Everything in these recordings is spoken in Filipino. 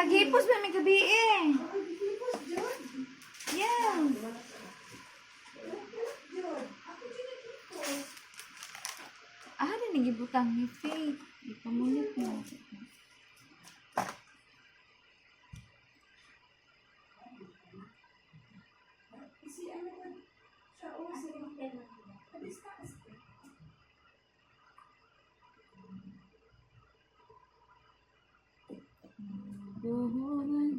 Naghipos ba may gabi eh. Yeah. Nagibutang ni Faith. Ipamulit mo. Buhuran.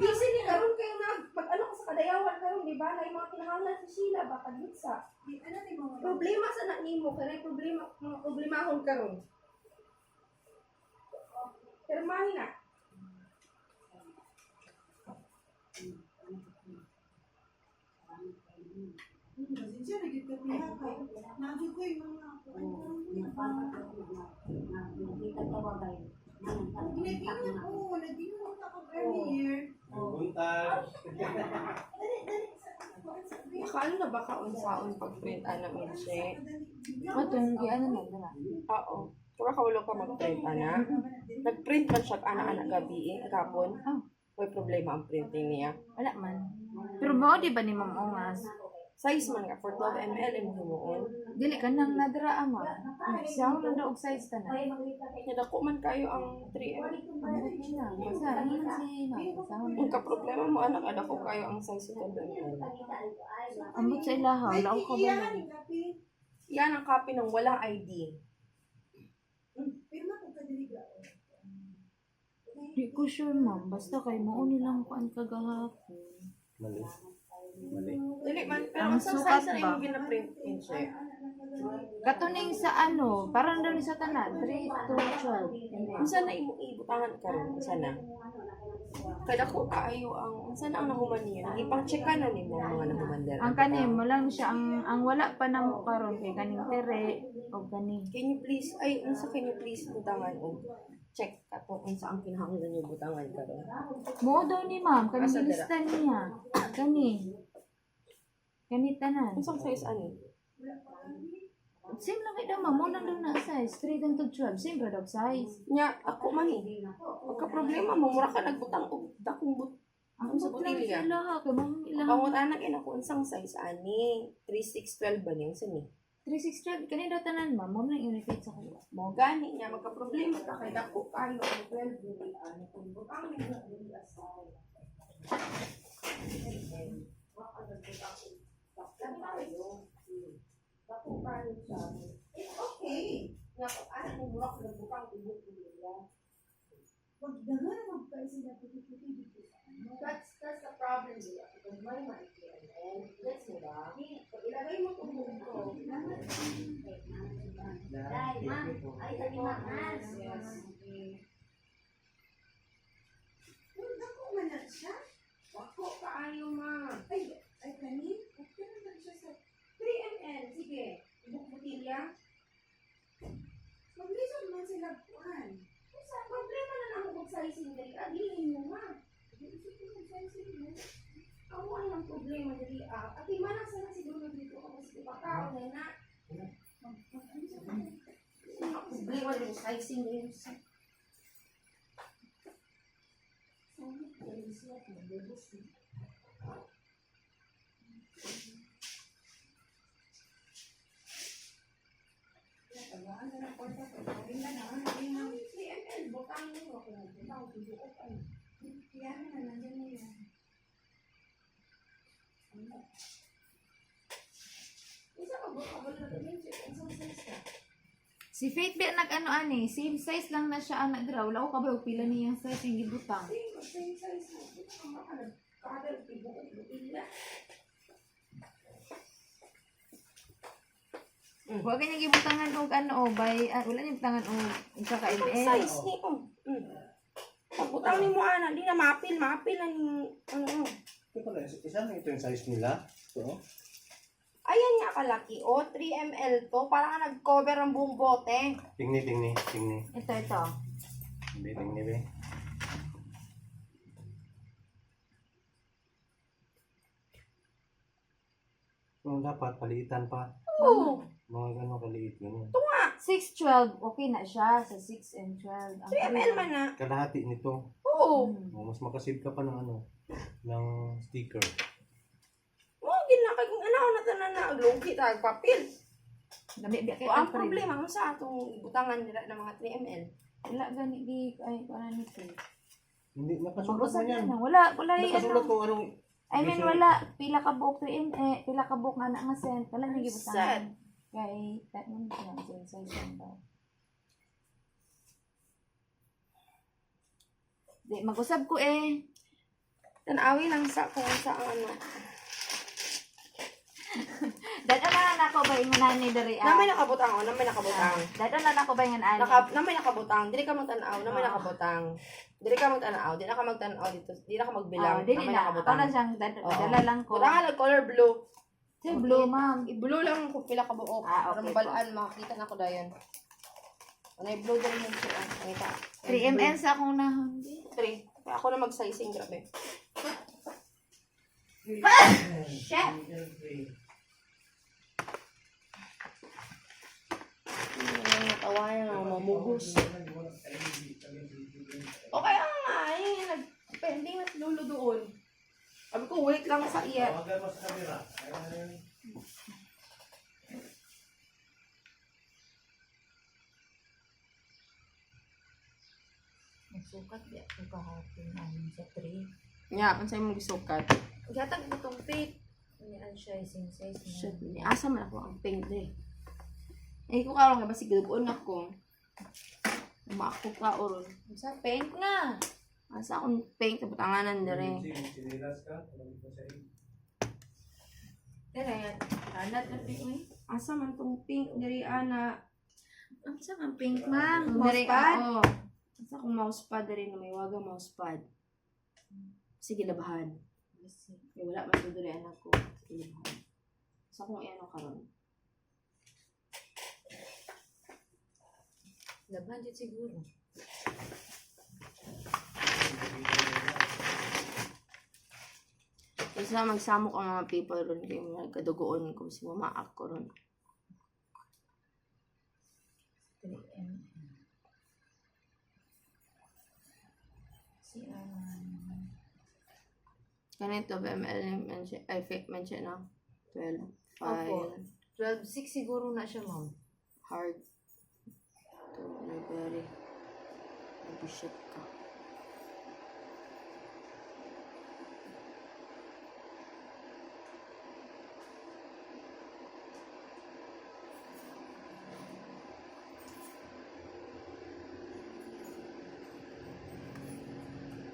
Busy ni karon kayo mag-ano ko sa kadayawan karon di ba? Nay mga kinahanglan sa Sheila baka gitsa. Problema sa anak nimo kay problemahon karon. Permahin na. Makaano na ba kaunsaon pag-print anak mo siya? Itong ano na dala. Oo. Kaya kawalo ka mag-print ana. Nag-print man siya anak-anak gabi agapon. May problema ang printing niya. Wala man. Pero mao di ba ni Ma'am Ongas? Size man nga for 12 ml imo himuon. Dili ka nang nadra ama. Siya lang daw og size ta na. Nadako man kayo ang 3 ml. Basta ano man si Ma'am. Ang ka-problema mo anak adako kayo ang size sa 12 ml. Ambot sa ilaha, wala ko ba? Yan ang copy ng walang ID. Di ko sure ma'am, basta kay mao nilang kuan kagahapon. Mali. Dili man, pero Ang ang size sukat na ba? imo gina-print in siya. Katuning sa ano, parang daw ni sa tanan, 3 to 12. Unsa na imo ibutangan karon? Unsa na? Kaya ko kaayo ang unsa na ang nahuman niya. Ipang-checkan na nimo ang mga nahuman dere. Ang kanin mo lang siya ang wala pa namo karon kay kaning tere o kaning. Can you please can you please butangan og check ato unsa ang kinahanglan niyo butangan karon. Mo daw ni ma'am Asa kaning dira? lista niya. Kani tanan. Unsang size ani? Same lang kay daw ma'am, mo nang daw na size 3 to 12. Same ra daw size. Nya ako man eh. Pagka problema mo mura ka nagbutang og dakong Ang sa sa lang botilya. sila ha, kay ma'am ilang Pangut anak ina ko unsang size ani? 3612 ba ning sini? 3612 kani daw tanan ma'am, mo nang i-repeat sa kuha. Mo gani niya magka-problema ka kay dako kayo ang 12 dili ani kun butang ni dili asay. It's okay. Nga kung anak mo mura ko nagbukang tubog nila. That's the problem nila. Because may maikian. And that's mo ba? Pag ilagay mo tubog ko. Dai, ma'am. Ay, sa limangan. Yes. Dako man na siya. Wako kaayo ma. Ay, kanin? Okay naman siya sa... 3 ml. Sige. Ibuk botilya. Mag-listen man sila kuhan. Sa problema na lang kung sizing dali. Adilin mo ma. Ako ang problema dali. Ati manang sana siguro dito ako sa ipakaon na na. Problema dali sizing dali. Butangin mo ako. Butang, tubuok ay. Yan na, nandiyan na yan. Isa ka ba? Kabalo na din siya. Ang size ka. Si Faith ba nag-ano ani, same size lang na siya anak dira. Wala ko kabay og pila niyang size yung gibutang. Same size mo. Ito ka makalag. Kadal, tibuok, butila. Wa gani gibutangan og ano o by wala ni butangan og isa ka Ang ml. size ni, oh. Pagbutang ni mo, ana. Di na mapil na ni, ano. Ito pala, isa na ito yung size nila. Ito. Ayan nga kalaki, oh. 3 ml to. Parang nga nag-cover ang buong bote. Tingni. Ito. Hindi, tingni be. Dapat paliitan pa. Oo. Mga gano'ng kaliit ganyan. 612 okay na siya sa 6 and 12. 3 ml man na. Kalahati nito. Oo. Mas makasave ka pa ng ano, ng sticker. Oo, ginakay kung ano na ito na lugi tayo papel. Dami biya kay So, ang problema mo sa atong butangan nila ng mga 3 ml. wala gani di ay kuan ni Faith. Hindi, nakasulat mo yan. Wala yung Nakasulat ano. kung anong... I mean wala pila ka buok 3 pila ka buok nga na nga cent. Wala ni gibutangan. Kay that man siya same size lang daw. Di mag-usab ko Tanawi lang sa kung sa ano. Dado na nako ba ingon ni diri Namay nakabutang, oh. Namay nakabutang. Dado na nako ba ingon ani. Namay nakabutang. Dili ka magtanaw. Namay nakabutang. Dili ka magtanaw. Di na ka magtanaw dito. Di na ka magbilang. Dili Namay na. Ako nakabutang. na siyang dala lang ko. Butangan color blue. Si blue ma'am. I-blue lang kung pila ka buok. Ah, okay Para mabalaan, makakita na ko dayon. Ano i-blue din yun siya. Nakita. 3 ml sa akong nahon. 3. Kaya ako na mag-sizing, grabe. Chef! Natawanan ako, mamugos. O kaya nga, pending na lulo doon. Sabi ko, wait lang sa iya. Tawagan mo sa camera. Nagsukat di ako kahapon namin sa 3. Nga, kung sa'yo mo gisukat. Gatag mo itong pink. Ano siya same size na. Shit, asa man ako ang pink de. Eh, kung karoon ka ba, sige, doon ako. Umakot ka oron. Sa pink na. Asa akong pink, kabutanganan na rin. Sinilas ka? Alam mo sa iyo. Dere yan. Hanat na pink mo. Asa man tong pink, diri ana. Ang sa kang pink ma'am. Diri, Mousepad. oo. Asa akong mousepad diri na may waga mousepad. Sige, labahan. Eh, wala man doon diri anak ko. Sige, labahan. Asa akong ano karon. Laban dyan siguro. Isa magsamok ang mga people ron kay mga kadugoon ko si mamaak ko ron. 3 ml. Si Ganito, BML mention, ay fake mention na. 12, Opo. 5, 12.6 siguro na siya ma'am. hard. Ito, very, shit ka.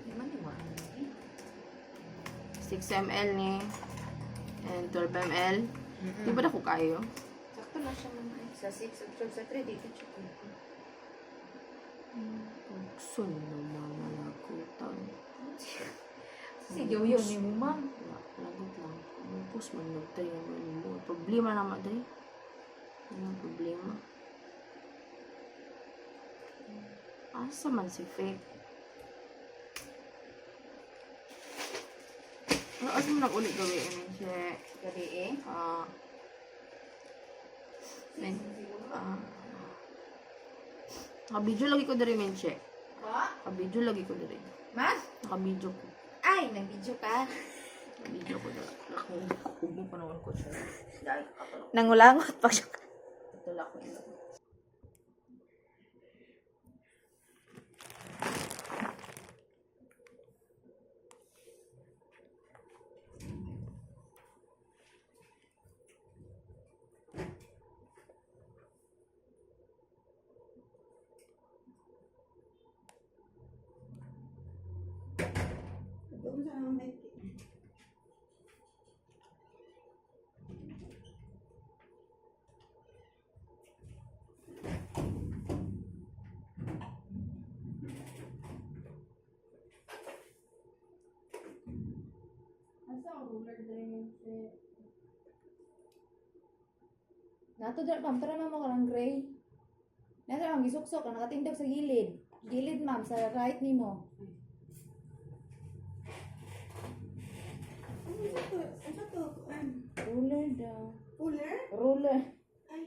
Di man di mo. 6 ml ni, and 12 ml. Di ba na ko kayo? Sakto na siya ma'am. Sa 6 ug sa 3 dito siya. Bukson naman na nagutan. Sige, yun ni mo ma'am. Lagot lang. Bukos man nagtayo naman mo. Problema naman dahil. Anong problema? Asa man si Faith? Ano asa mo nag-ulit gawin siya? Gali Nakabidyo lagi ko dari men siya. Ba? Nakabidyo lagi ko dari. Mas? Nakabidyo ko. Ay, nag-video ka. Video ko na. Huwag mo pa naman ko siya. Dahil ako. Nangulangot pa siya. Tutulak ko ito. Doon sa mga may Asa ang ruler din? Nato dra ma'am, tara ma'am mo karang gray. Nato ang gisuksok, ang nakatingdog sa gilid. Gilid ma'am, sa right nimo. ano to? Ruler daw. Cooler? Ruler. Ay.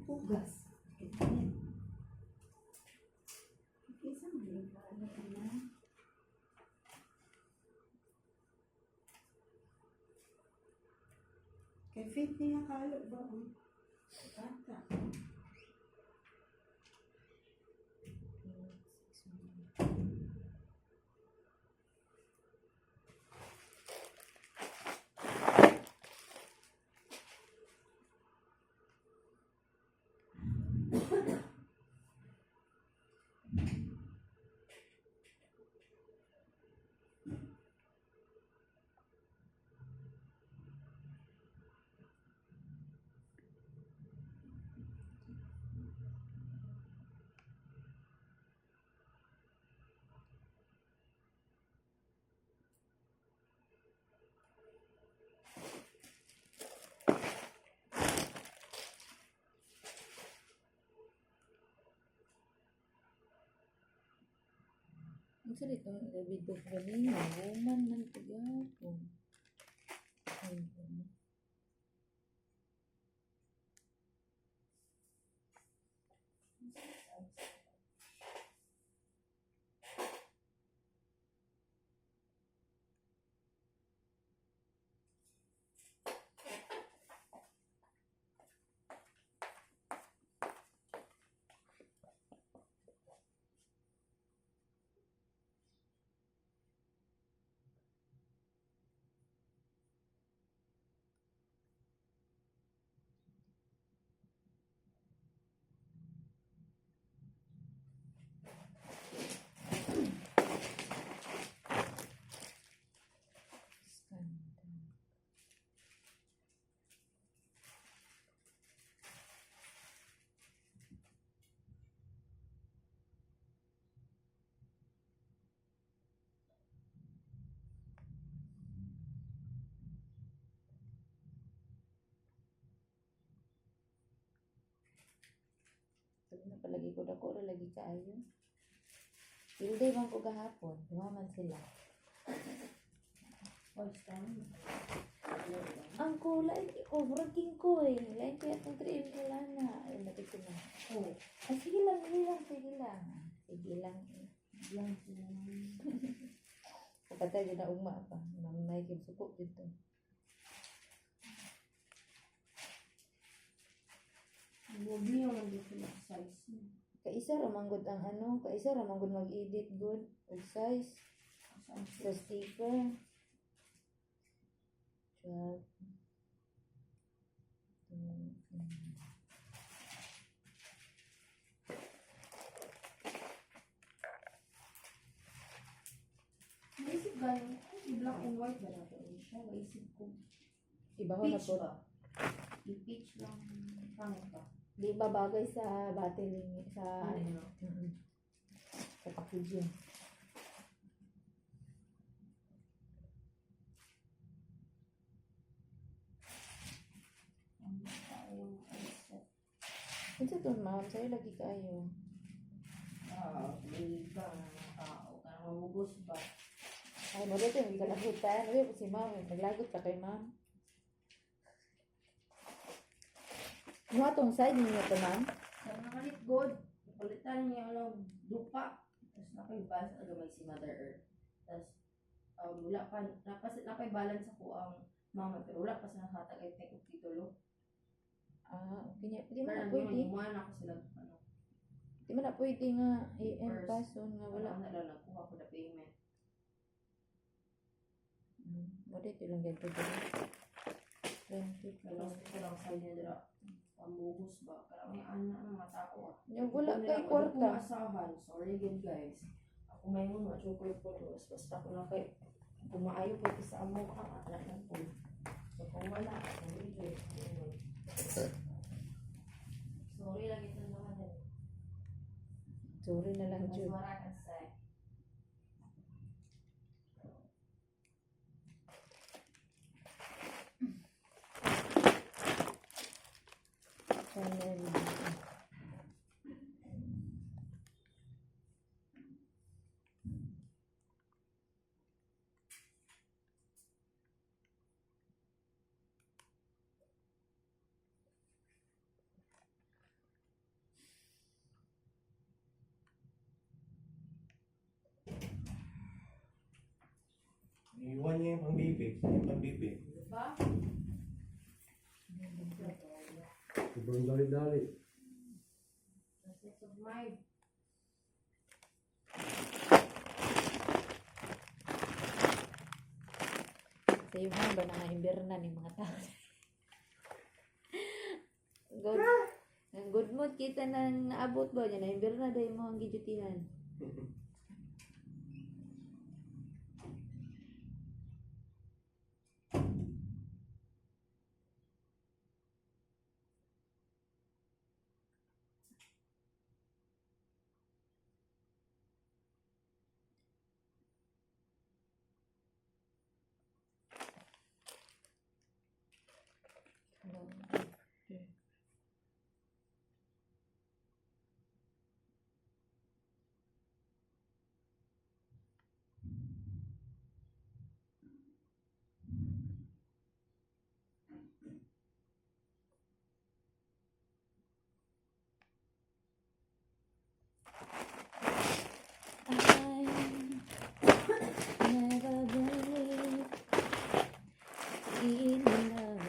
Hugas. Isa mo yung ano na. Kay fit niya kalo ba? Bata. Ang salit ang David of Ganina. Woman man tigapon. Sabi na palagi ko dako ra lagi kaayo. Hilday bang ko gahapon, dumaman sila. Ang kulay, overking ko eh. Lain kaya itong 3M ko lang na. Ay, natin ko na. Oh. Ay, sige lang, sige lang, sige lang. Sige lang. Lang, sige lang. Kapatay, yun na ugma pa. Namay kim suko dito. Huwag niyo ang dito na size niya. Kaisa ramanggod ang ano, kaisa ramanggod mag-edit good. Og size. Sa sticker. Chat. Naisip gano'n, i-black and white ba na ito siya? Naisip ko. Iba ko na Peach po. ba? I-peach lang. Pangit ba? Di ba bagay sa bottling, sa Ano, ano, sa packaging. Ito to ma'am, sa'yo lagi kayo. may iba ng mga tao. Kaya mamugos ba? Ay, mo dito yung kalagot tayo. Ano yung si ma'am? Naglagot ka kay ma'am. Ano atong side ninyo ito, ma'am? Sa nakalit good, palitan niya ng lupa. Tapos nakaibas, may si Mother Earth. Tapos, wala pa, nakaibalance ako ang mama, pero wala pa sa nakatag, I think, of titulo. Ah, okay niya. Di mo Pero na nandun, pwede. gumawa na ako sila, Di mo na pwede nga First, i-pason nga wala. wala na lang, kuha ko na payment. Mo dito lang ganito din. Pero ito lang sa niya dira, pambuhos ba? Karang may ana ng mga tao. Yung wala Kung kay nila- kwarta. kung asahan, sorry again guys. Ako may mga chocolate photos, basta ko na kay, kung maayo ko ito sa amo ka, anak ng po. So kung wala, nalilip. Sorry lang ito naman. Sorry na lang, Mas Jude. wala ka sa Iwan niya yung pang-bibi. Yung pang-bibi. diba? Sobrang dali-dali. Sense of mind. Sa iyo nga ba na imbirna ni mga tao? Good. Ang good mood kita nang naabot ba niya na imbirna dahil mo ang gidutihan. I never believe in love.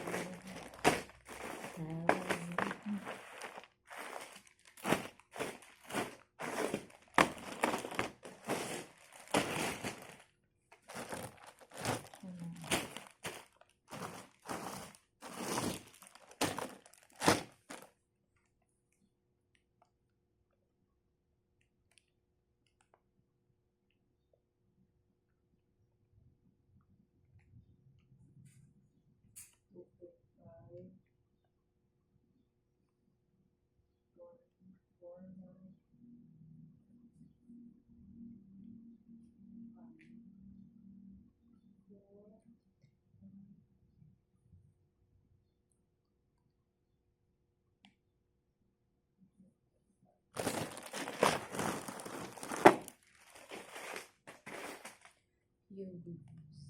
Your goodness.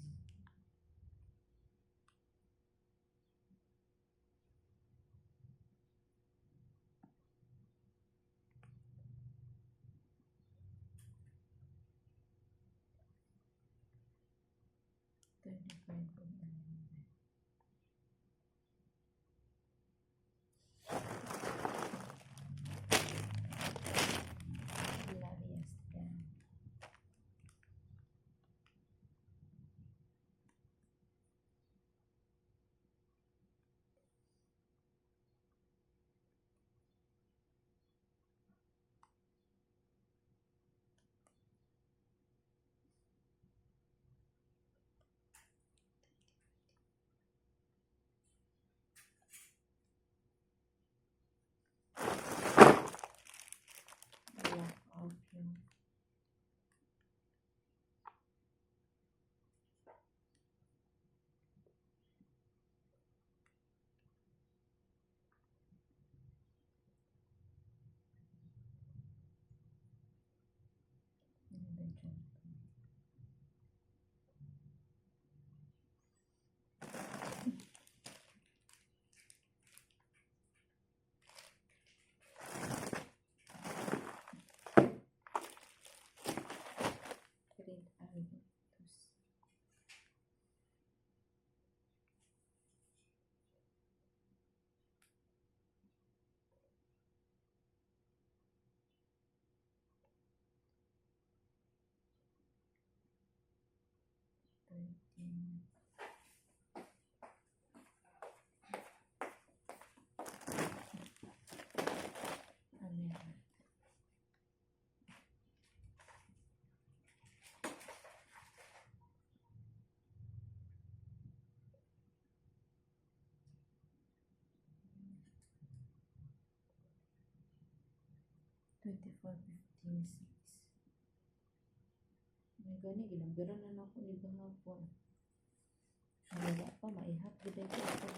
24:56. May gani, ginambiran na ako ni bahapon. Wala pa, maihap. Giday ko ako.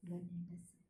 Banana 6.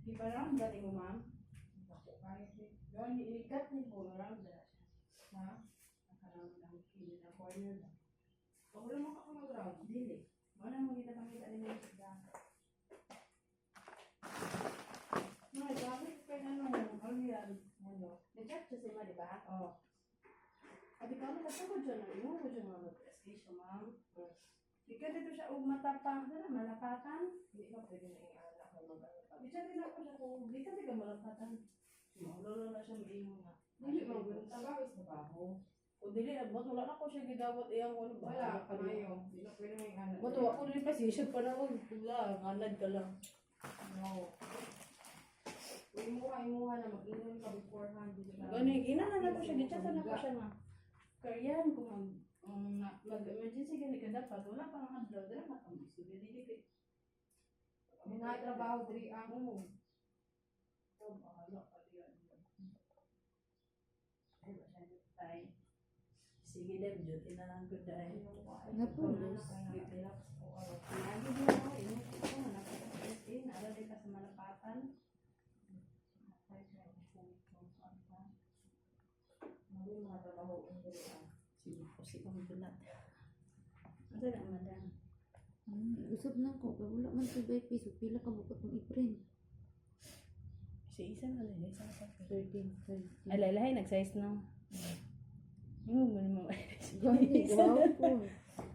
Di ba lang galing mo, ma'am? Doon, iikat ni mo, maram na siya. Ha? Nakaram lang, hindi na corner ba? Ako lang makakamag-round, dili. Wala mo kita makita ni mo sa no, sabi ko kayo ano yan, ano? Nag-chat siya si Ma, di ba? Oo. Abi ka na ko dyan, ano ko dyan mga mag-escation, ma'am? Ika dito siya, matapang na malapatan. Hindi na pwede na i-alak na mag-alak. Abi siya din ako siya kung, di ka ka malapatan. Lolo na siya mag-ingo na. Hindi mo, trabaho is trabaho. Kung dili, nagbat, wala na ko siya gidawat iyang ano ba? Wala, kamayo. Hindi na pwede na i-alak. Bato, ako rin pa siya pa na, wala, nganad ka lang. No. Imuha na mag-ingon ka beforehand. Gani, ginana ko siya, gichatan na ko siya nga. Karyan, kung mag-emergency gani ka dapat, wala pa nga adlaw, dala ka kami. So, dili ka. May trabaho diri ako. Oh, bahala ka diyan. Ay, masyado tayo. Sige, Deb, duty na lang ko dahil. Napulos. Relax po ako. Lagi mo ako, init ko, nakapag-in, alala ka sa malapatan. Mga mga trabaho ang gano'n. Sige po, sige mo bulat. Ano na, madam? Usap na ko. Kaya wala man 2 by piso. Pila ka bukot ng i-print. Isa na lang, isa na 13, 13. Ay, lahi, nag-size na. Yung mo Gani, wow po.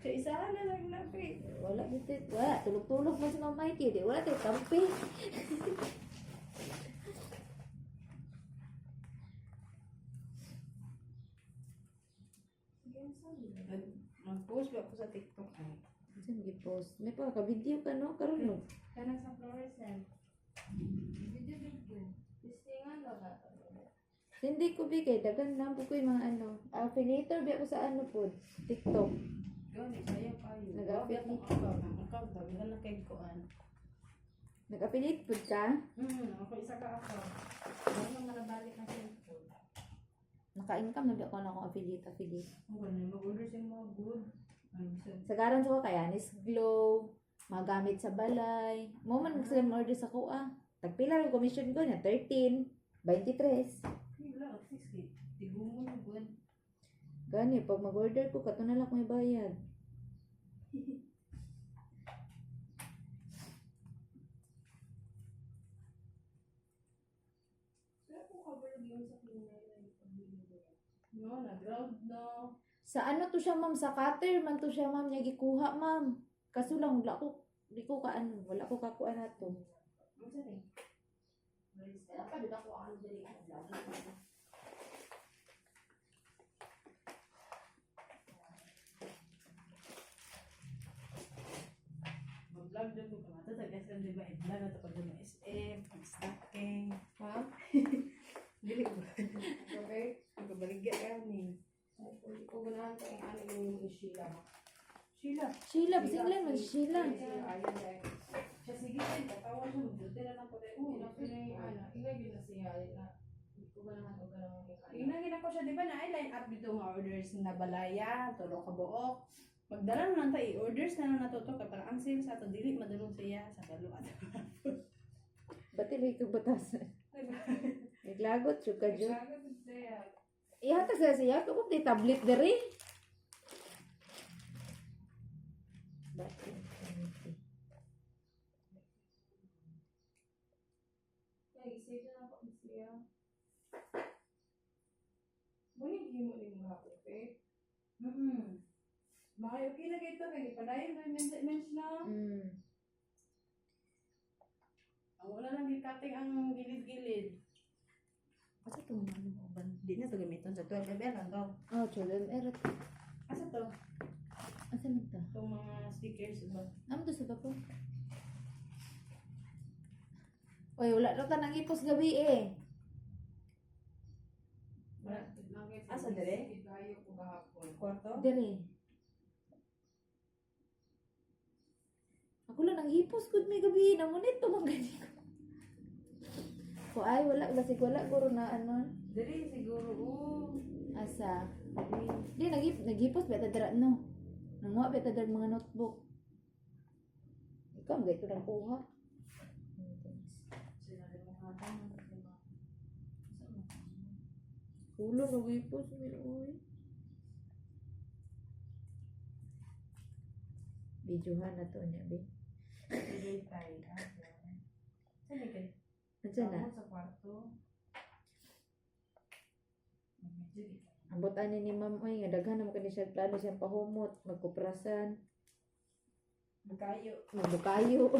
So, isa na lang napi. Wala dito. Wala. Tulog-tulog mo si Ma'am Mikey. Di wala tayo kampi. Mag-post ba ako sa TikTok ay? Saan gi-post? May pa ka-video ka no? Karon no? Kanang sa fluorescent. Video. Listingan ba ka? Hindi ko bigay. Dagan na po ko yung mga ano. Affiliator ba ako sa ano po? TikTok. Gani, kaya kayo. Nag-affiliate. Ang account. Ang account daw. Yan na kay Kuan. Nag-affiliate po ka? Ako isa ka account. Ano na nabalik na cellphone. Naka-income na ba ako na akong affiliate. Ang ganun, mag-order siya mga good. Ang isa. Sa karan sa ko kaya Anis Glow, mga gamit sa balay. Mo man sila order sa ko ah. Tagpila ang commission ko niya 13, 23. Wala, at least kay tigumo na good. Gani pag mag-order ko kato na lang ko ibayad. Kaya kung cover yung sa pinay na ipabili mo. No, nag-ground no. Sa ano to siya ma'am, sa cutter man to siya ma'am, niya gikuha ma'am. Kaso lang wala ko di ko ka ano, wala ko kakuha na to. Ano sa rin? Kaya pa, di ako ang dali ang vlog. Mag-vlog din ko kamata. Sa SM, di ba? I-vlog na ito pag yung SM, pag-stacking. Ha? Dili ko. Okay? Magkabaligya ka ni. Kung ganahan ko yung ano yung Sheila. Sheila. Sheila, bisinglan man si Sheila. Ayun dahil. Siya sige din. Katawan siya. Magduti na lang ko rin. Pinapinay ano. Ingay yun na siya. Hindi ko ganahan ko ganahan yung ano. Inagin ako siya, di ba na line up dito nga orders na balaya, tulo ka buok. Magdala naman tayo, orders na lang natuto ka para ang sales ato dili madulong siya sa balo at Ba't ilay ko batasan? Naglagot, suka jo. Sagot siya. Ihata sa siya, kung di tablet dere. Bakit? Kaya isip na ako siya. Bunyi himo ni mga kape. Makayo kina ito, kaya ipadayon na maintenance na. Ang wala lang gikating ang gilid-gilid. Asa ito mga ano ba? Di na ito gamiton sa 12mm lang daw. Oh, children, erot. Asa to? Asa man ta? Itong mga stickers ba? Amo to sa bako. Oy, wala ra ta nang ipos gabi eh. Asa dire? Igayo ko gahapon. Kwarto? Dere. Ako lang nang hipos gud may gabi na mo nito man gani ko. Ko ay wala basig wala guro na ano. Dire siguro. Asa? Di naghipos beta dira no. Nanguha beta dira mga notebook. Ikaw ang gayto nang kuha. Sila rin mga hatang. Ulo naghipos mi oy. Videohan na to niya be. Sige tayo. Saan ka? Nandiyan na. Sa kwarto. Ambot ani ni ma'am oy nga daghan naman kani siya plano siyang pahumot, magkuprasan, Bukayo. magbukayo.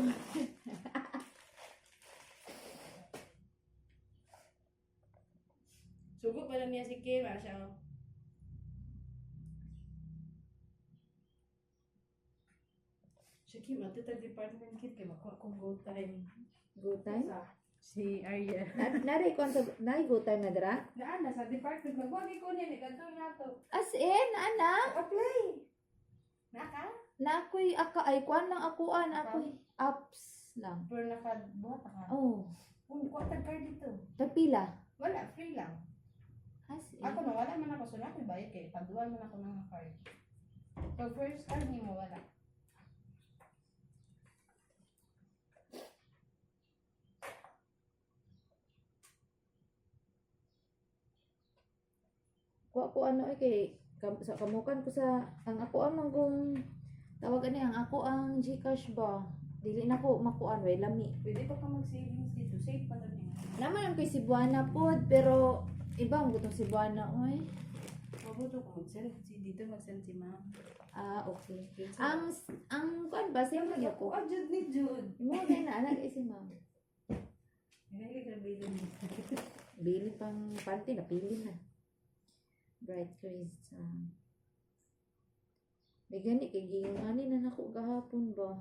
Sugo pa lang niya si Kim. Siya. Si Kim, ito tayo department kit. Kaya makuha kong go time. Go time. Si Arya. Nari ko sa nai go time na dira. Naan na sa department. Magwagi ko niya. Nagkantong na ito. As in ana, Apply. Naka? na ako'y aka ay kuan lang ako ako'y apps lang. Pero nakabuhat ka. Oh, Kung quarter card dito. tapila. Wala, free lang. As in. Ako na, wala man ako. So, nako'y bayad kay. Paduan man ako ng card. Pag first army mo, wala. Kuha ko ano kay sa kamukan ko sa ang ako amang kung tawag ani ang ako ang Gcash ba. Dili na ko makuan way lami. Pwede pa ka mag-savings dito. Safe pa rin yun. Naman ang kay Cebuana pod pero iba ang gutong Cebuana oy. Mabuto ko mag-send. Dito mag-send si ma'am. Ah, okay. Ang kuan ba same lagi Ako, ako. Jude ni Jude. Mo na anak si ma'am. Hindi ka bilhin ni. Bili pang panty na pili na. Bright crease. May gani kay gingani na nako gahapon ba.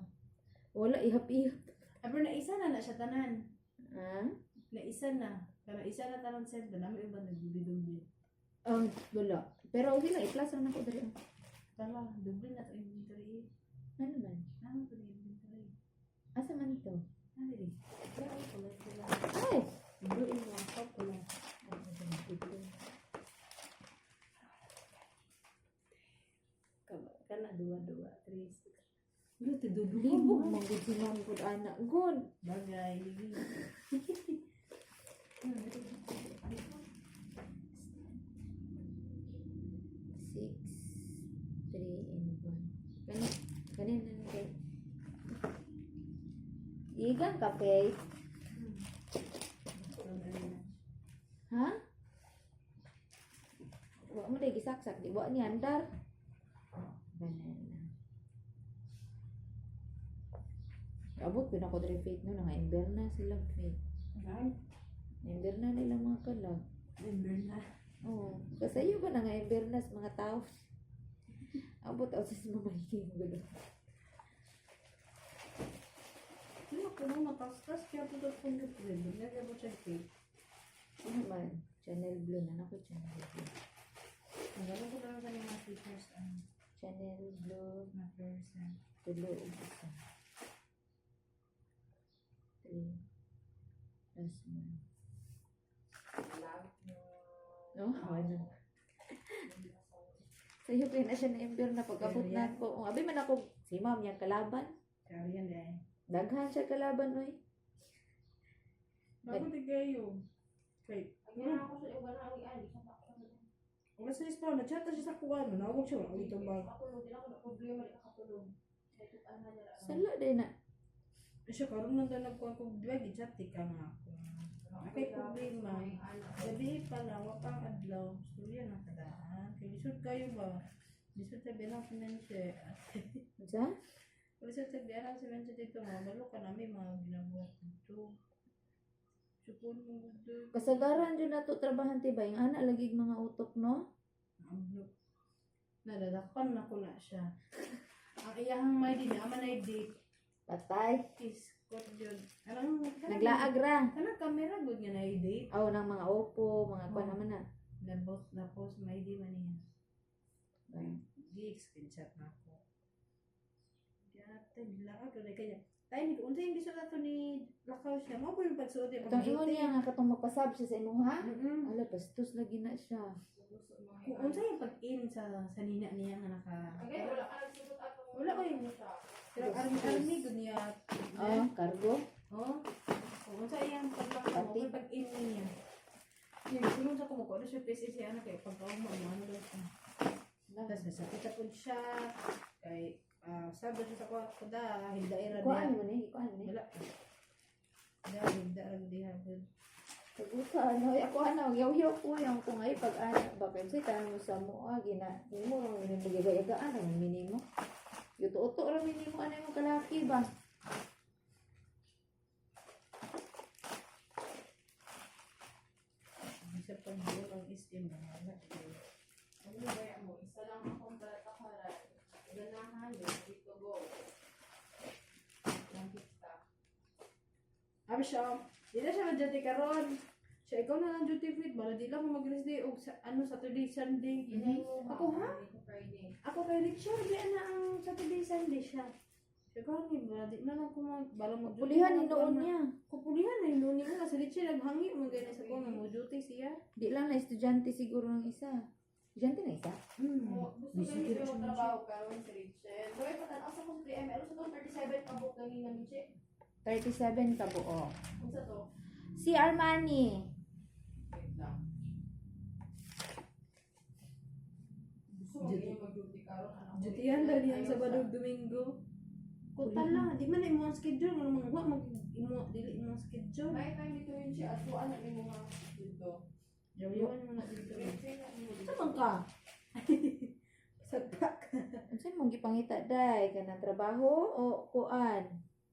Wala ihap-ihap. Aber na isa na siya tanan. Ah? Na isa na. Pero isa na tanan send. Dami iba nagdubi-dubi. Wala. Pero okay lang i-plus lang nako diri. Tala, duble na ito inventory. Ano man? Ano ito inventory? Asa man to? Ano rin? Kaya ay pala sila. Ay, Blue in one cup ko lang. Kana dua-dua, 3, 6. Ano ito dudu libog man gud si ma'am gud anak good. Bagay. Six, three, and 1. Kanin na kay. Igang kape. Ha? Wa mo day gisaksak di ba ni andar? Banana. Abot ko na ko diri fake no nga Inverna sila fake. Ay, Inverna nila mga kalag. member na. Oo. Kasayo ba na nga Inverna sa mga tao? Abot ako sa mamahiking gulo. Ano ko nung matastas kaya ito ito kung ito rin. Nagay mo siya cake. Ano man? Channel Blue na ako Channel Blue. Ang gano'n ko lang sa mga features Channel Blue. na person. Tulo ug isa. 3 plus 1. Oh, ano? Sa'yo pa na siya na Inverna pag-abot na ko. Abi man ako si ma'am yung kalaban. Kaya yan eh. Daghan siya kalaban oy. Bago di kayo. Wait. Ang ako sa iba na ang iali sa baka. Ang nasa ispa, na-chat na siya sa kuwan. Nawag siya. Ang ito ba? Ako di ako na problema di nakatulog. Ito ana na. Sala din na. Siya karoon nang nagkuhan ko. Di ba, gi-chat ka nga ako. Akay problema. Gabi pala, wapang adlaw. Storya na kadaan. Kaya lisod kayo ba? Lisod sabi na pinensya. Unsa? Lisod sabi na pinensya dito. Mabalo ka namin mga ginabuhat dito. Supon mo dito. Kasagaran jud nato trabahan tibay nga ana lagig mga utok no. Nadadapan na ko na siya. Ang iyahang may din, ama na date Patay. is kot yun. Anong Naglaag ra. Kanang camera good nga na date. Aw nang mga Oppo, mga kuan naman na. Na post may di man niya. Ay. Di screenshot na ako. Yata nilaag ro kaya. Tay ni unsa yung gusto nato ni lakaw siya. Mo yung pagsuot niya Katong ingon niya nga katong magpasab siya sa imuha. Mm. Ala bastos lagi na siya. Kung unsa yung pag-in sa nina niya nga naka. Okay, wala ka nagsuot ato. Wala ko yung pero army good niya. Cargo. Oh. Kung unsa iyang paglakaw Pati. mo pag-in niya. Yung sunod sa kumukuha na siya PC siya na kay pagkaw mo ano daw siya. Tapos nasakit sa pud siya kay sabi siya sa kuda higdaira Kuan niya. mo ni, kuan mo ni. Wala. Dahil higdaira diha pud. Kaguta ano, ako ana yaw-yaw ko yung kung ay pag ana ba pensay tan mo sa mo gina. Mo ro ni magigayagaan ang minimo. Yuto-uto ra minimo ana mo kalaki ba. Isa pag buo ang istim ba wala. Ano ba mo? Isa lang akong patakaran. Ganahan dito go. Ang kita. Abi siya, di na siya mag-duty karon. Siya ikaw na lang duty fit, bala di lang ko mag-rest day o Saturday, Sunday. Inay mo Ako ha? Friday. Ako kay Richard, di na ang Saturday, Sunday siya. Siya gani ba, di na lang ko bala mag-duty. Pulihan ni noon niya. Kupulihan na yung mo nga sa Richard, naghangi mo ganyan sa ko, mag-duty siya. Di lang na estudyante siguro ng isa. Estudyante na isa? Gusto ganito yung trabaho karon si Rachel. Kaya patanaw sa kong 3M, meron sa itong 37 kabuk ganina ni Che. 37 ka buo. Kung sa to, Si Armani. wait lang. Gusto mo ganyan mag-duty karon anak ko. Jutihan dali ang Sabado Domingo. Kutal lang, di man imo ang schedule mo mga mag imo dili imo ang schedule. May time dito yun siya. At tuan na rin mga dito. Yawan mo na dito. Rachel na mo dito. Saan ka? Sagpak. Unsa mong gipangita day kanang trabaho o kuan?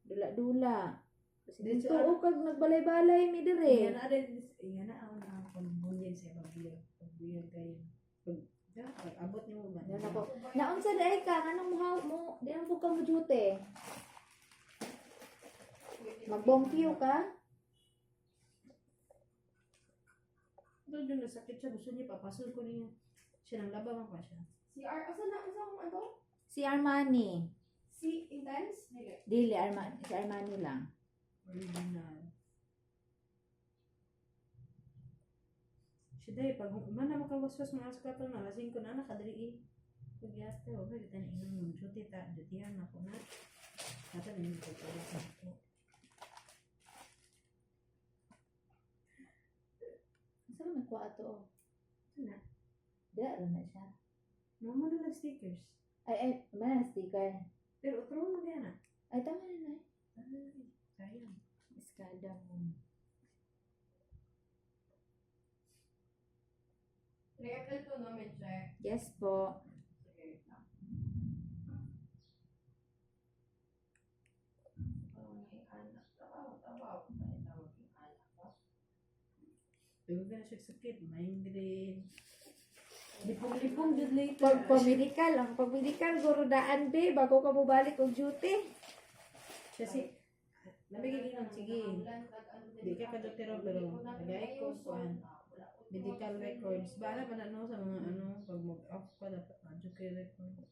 Dula-dula. Kasi Dito, dito kag nagbalay-balay mi dire. Yan na rin, yan na ang pambunyin sa pagbiyan. Pagbiyan kayo. Pag abot niyo ba? Yan ako. Naunsa day ka kanang mo di ang ka mo duty. Magbongkiyo ka? Doon yung nasakit siya, gusto niya papasol ko niya. Siya nang labaw pa siya. Si R, asa na, asa kong ano? Si Armani. Si Intense? Dili. Dili Armani, si Armani lang. Original. Siya dahil, pag umana makawaswas mga skato na, lasing ko na nakadiri. Pagyate, huwag ba kita na inang yung duty ta, dutihan ako na. Kata na yung pagkakas ako. Asa man ko ato? Ano? Dira ra na siya. Mama na lang stickers. Ay, man sticker. Pero utro mo yan ah. Ay, tama na. Ay, sayang. Iskada mo. 3 April to namin check. Yes po. Sige, wait lang. Maging anak. Trabaho. Tayo maging anak ba? Pero ka na siya sakit, migraine. Lipong-lipong jud later. Pag medical, ang pag medical guro daan be bago ka mo balik og duty. Kasi, nabigay lang, sige. Di ka kadotero pero nagay ko kuan. Medical records. Bala pa na no sa mga ano, pag mag-off ka dapat ma-medical records.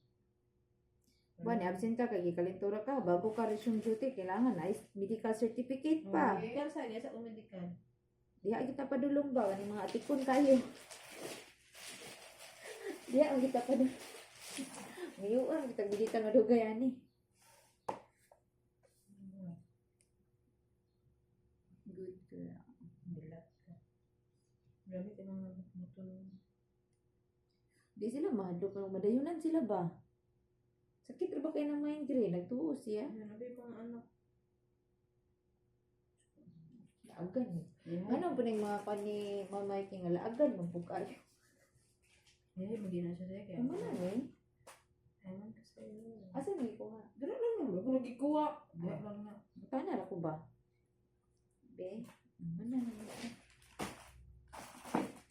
Buwan, absent ka kay kalintura ka bago ka resume duty kailangan na medical certificate pa. Medical sa niya sa medical. Diha kita padulong ba ani mga atikon kayo. Diha ang kita padulong. Ngayon kita medical madugay ani. Good girl. Bilat ka. Grabe ka mga motor. Di sila mahadlok ng madayunan sila ba? Sakit ra ba kayo ng migraine? Nagtuo siya. Nabi pang anak. Laagan eh. Ano po ng mga kani mamay king laagan mo po kayo. Eh, magina siya siya kaya. Ano na eh? Ewan ka sa'yo. Asa ni ko nga? Dala lang naman. Ako nagkikuha. Dala lang na. Paano ako ba? Be, ano na naman siya?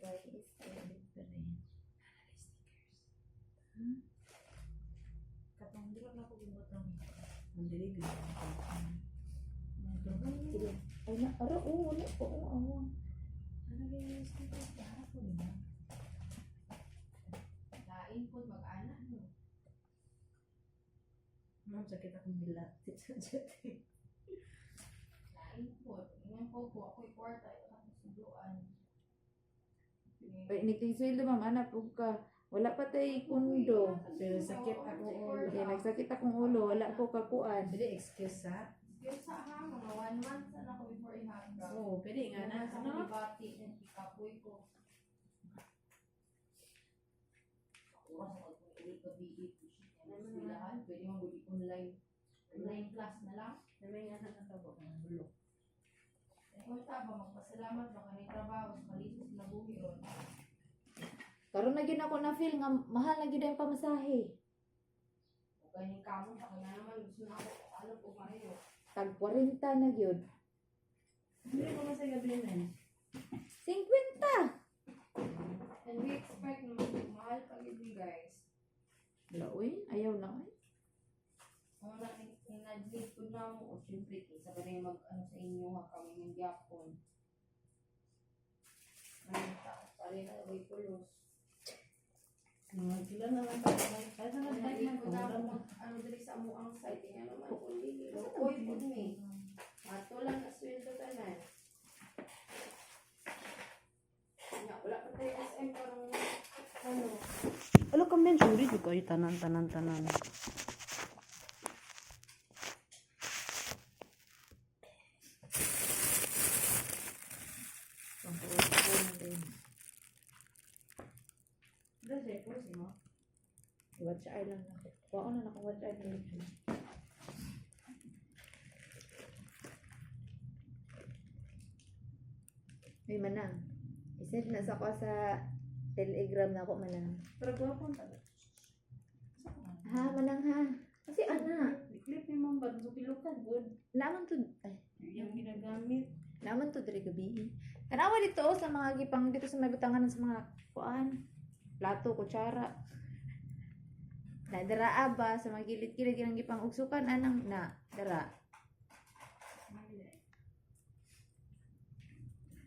Why is there different? Katong dala na ako gumot ng mandilig. Sige. Ay na, ara, oo, wala po, oo, awa. Ano ba yung sticker? Para po niya. Lain po mag-anak no. Ma'am, sakit akong bilat. Sa jet. Lain po. Ingan po ko. Ako'y kwarta. Ito sa suduan. Ay, nagtisil ma'am, anak po ka. Wala pa tayo kundo. Pero sakit akong ulo. Kaya nagsakit akong ulo, wala po kakuan. Pwede excuse ha? Yung sa ha, mga 1 month na ako before ihapga. Oo, pwede nga na. Sa Ano? bati and ikapoy ko. Ako sa pag-ulit ka BE ko siya. Pwede mo guli online. Online class na lang. May nga na natawag ng bulok. Kung ba, magpasalamat ba ka trabaho sa kalitos na buhi ron. Karon na gyud ako na feel nga mahal na gyud ang pamasahe. O ganyan kamo sa kanya naman gusto na ako alam ko kayo. Tag 40 na gyud. Hindi ko masaya gabi na. 50. And we expect na mahal pa yun guys. Wala uy, ayaw na uy. Kung nag-lead ko na mo, o syempre, kaysa ka rin mag-ano sa inyo, ha, kami ng Japon. Ano ta, pari na, way pulos. Sila na lang tayo. Kahit na Kung lang nag-lead ko na tayo. mo, ano dali sa mo ang site, nga naman, kung hindi, oy, po ni. Ato lang na sweldo ka na. Wala pa tayo SM parang, ano, man suri di ko tanan. Watch eye lang ako. Wako na naka-watch eye na YouTube. May manang. Isend na sa ko sa Telegram na ako manang. Pero gwapo ta. Ha, manang ha. Kasi ana, Clip ni mong bag sa pilukan good. naman to, ay, Yung ginagamit. naman to diri gabi. Tanawa dito oh, sa mga gipang dito sa may butangan sa mga kuan. Plato, kutsara. Na dara ba sa mga gilid-gilid yung gipang ugsukan anang na dara.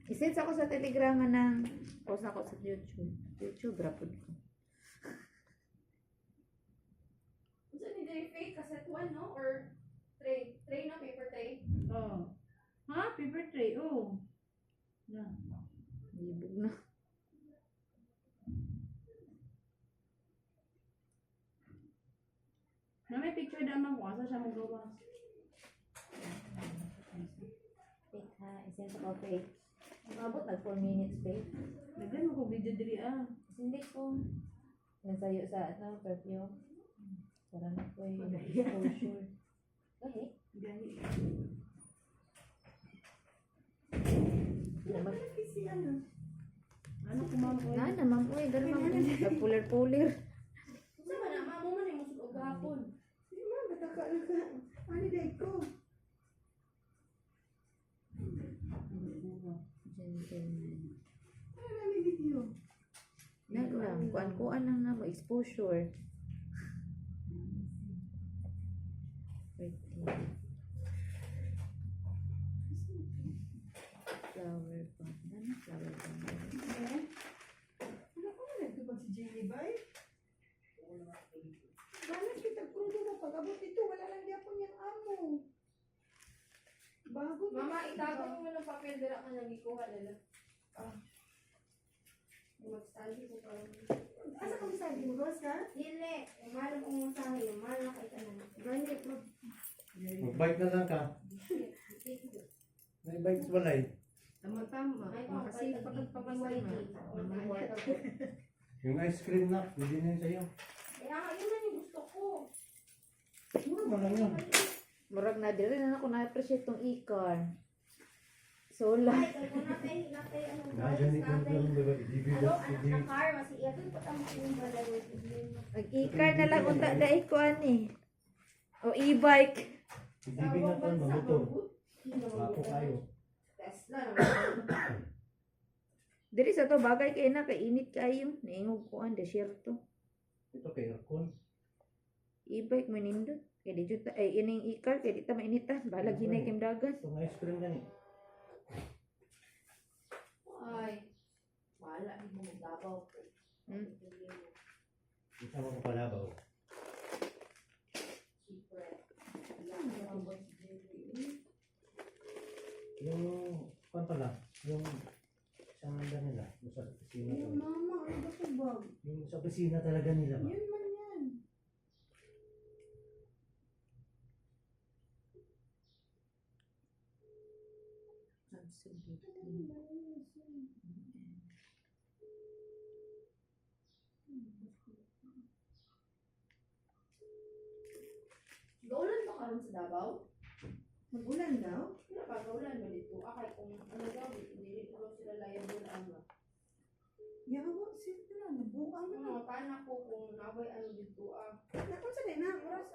Isend ako sa Telegram ng post ako sa YouTube. YouTube rapod ko. So, ni Jerry Faith, cassette 1, no? Or tray? Tray, no? Paper tray? Oh. Ha? Paper tray. Oh. Na. Libog na. Na may picture naman ko. Asa siya magawa? Fake ha. Isend ako fake. Umabot nag 4 minutes fake. Dagan mo ko video diri ah. Hindi ko. Nasayo sa ano, perfume. Para na ko yung exposure. Okay. Gahi. Naman. Si ano? Ano ko ma'am ko? Na naman po eh. Dara naman po. Nagpuler-puler. Sa man, mamo man yung musulog gahapon. Si ma'am, bataka na ka. Ano day ko? Gentleman. Ano namin video? Naglam. Kuan-kuan lang na mo. Exposure. Wait. Flower pot. Ano flower pot? Ano ko na nagtubag si Jenny Bay? Balas kita krudo na pag-abot ito. Wala lang yapon yung amo. Bago. Mama, itago mo ng papel, dira ka nang ikuha nila. Mag-study ko pa. Asa kung sabi mo, Rose ka? Dili, yung mahal kong masahe, yung mahal na kayo ka na. Ganit mo. Mag-bike na lang ka. May bike walay. Tama-tama. Ay, Kasi pagpapasay na. Yung ice cream na, hindi na yun sa'yo. Kaya nga, yun lang yung gusto ko. Mura mo lang yun. Murag na diri na ako na-appreciate tong e-car. Solar. Ay, kaya kung natay, ano, Nandiyan ni Kung natay. Kung diba? Ibibigay. Ano, anak na car, masiya. Ito, patang yung balaro. Ang e-car na lang unta dai ko ani. O e-bike. Ibibigay na ito, mamotor. Ako kayo. Tesla naman. Diri sa to bagay kay na kay init kayo. Naingog ko ang desierto. Ito kay aircon. E-bike mo nindot. Kay di juta ay ining e-car kay di ta mainitan. Balag hinay kim dagan. Itong ice cream gani. Ay, wala, hindi mo maglabaw. Isa mo palabaw. Secret. Yung, kung pala, yung isang nanda nila, yung sa opisina Yung talaga. mama, ano ba ito bag? Yung sa opisina talaga nila ba? Yun man yan. Gaulan pa karon sa Davao? Mag-ulan daw? Wala pa, gaulan mo dito. Akay kung ano daw, hindi ko sila liable ano. Yawa, sino na? Nabuang na. Mga panak ko kung nabay ano dito Naku, sanay na. Oras.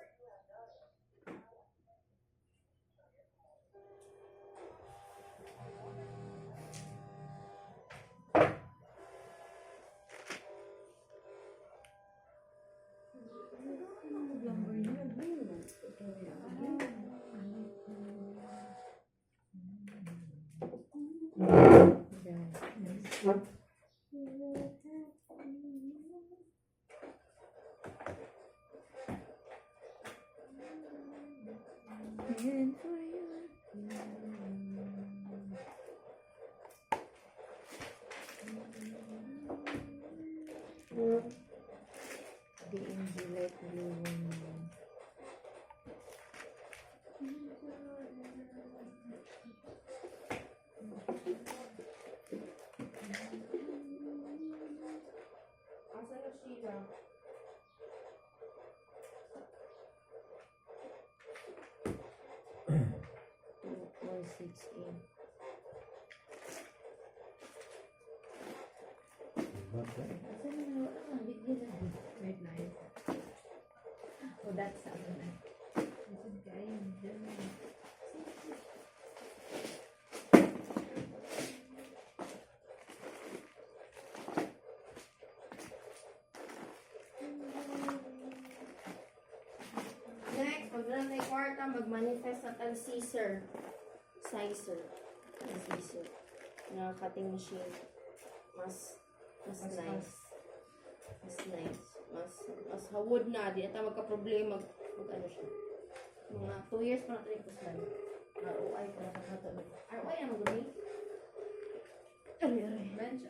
And for you. Bakit? Asa na wala man bigyan na. Right na yun. Oh, that's ano na. Asa kayo diyan. Next, pag lang na kwarta, mag-manifest at ang scissor. Sizer. Ang scissor. Na cutting machine. Mas nice. Mas nice. Mas hawod na. Di na magka-problema. Mag ano siya. Mga 2 years pa natin yung kuslan. ROI pa na sa ROI na mag-guni. Aray. Bench,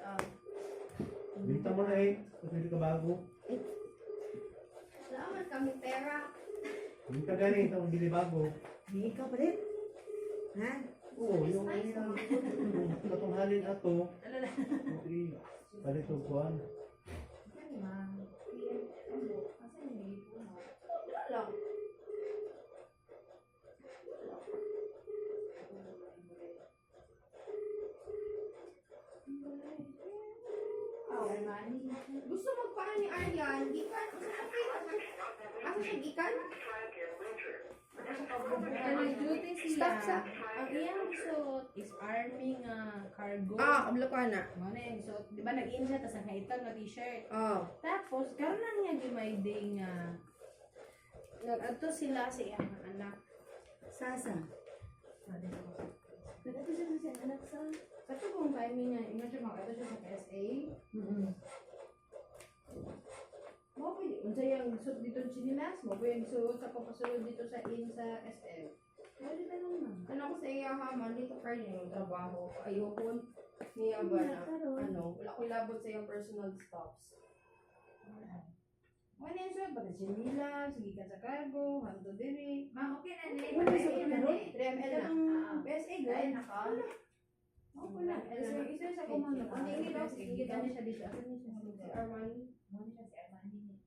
Binta mo na kasi hindi ka bago. Salamat kami pera. Binta gani, itong bili bago. hindi ka palit. Ha? Oo, yung itong halin ato. Alala. Okay, palit o kuhan. Yan, ma'am. Asa yung lipo mo? Wala lang. Money. Gusto magpaano ni Aryan? Gikan? Asa siya gikan? Nag-duty sila. Stop sa. Ang iyang suit is army nga cargo. Kablo ka na. Ano yung suit? Di ba nag-in siya, tapos nakaitag na t-shirt. Oh. Tapos, karon lang niya gimayday nga nag-adto sila sa iyang anak. Sasa. Nagkato siya sa anak sa. Sa kung timing niya, imagine makita siya sa PSA. Mo pwede, unsa yung suit dito sa Chinilas, mo pwede yung suit sa papasulod dito sa SM. Pwede na naman. Ano ko sa iya ha, dito pa rin yung trabaho. Ayokon niya ba na, wala ko labot sa iyong personal stuffs. Ano yung suit? Pati Chinilas, gikan sa cargo, hanto diri. Ma, okay na nila. Ano yung suit na ron? 3ML na. PSA, Ay, girl. naka. Ako na. Isa sa kumang na. Ang hindi daw, gikan niya siya dito. Ako niya siya Si dito. Armani. Mo siya si Armani.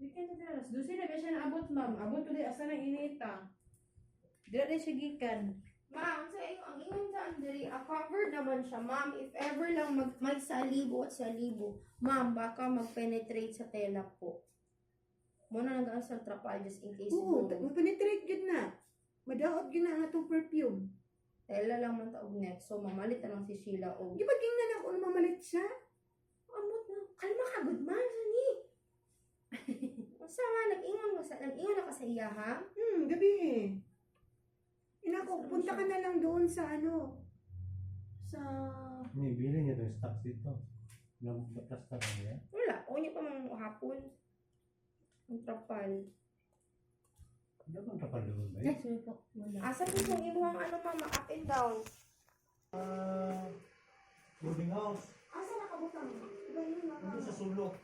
Weekend sa Chinilas. Doon na ba siya naabot, ma'am? Abot ko di, asa na inita. Dira din siya gikan. Ma'am, sa iyo, ang ingon sa Andri, covered naman siya, ma'am. If ever lang may salibo at salibo, ma'am, baka mag-penetrate sa tela po. Muna nag-aan sa trapal just in case. Oo, siguro. mapenetrate yun na. Madaot yun na nga itong perfume. Tela lang man taog next. So, mamalit na lang si Sheila o. Di ba tingnan ako na mamalit siya? Amot na. Kalma ka, good man, Sani. Masa nga, nag-ingon na ka sa iya, ha? Gabi eh. Inako, punta ka na lang doon sa ano. Sa... Hindi, bili niya itong stocks dito. Batas na niya. Wala. O niya pa mga hapon. Ang trapal. Hindi ako kapal doon ba Ay, sorry po. Wala. Asa po kung imuhang ano, mama, up and down? Boarding house. Asa nakabutang? Diba yun Nandun sa sulok.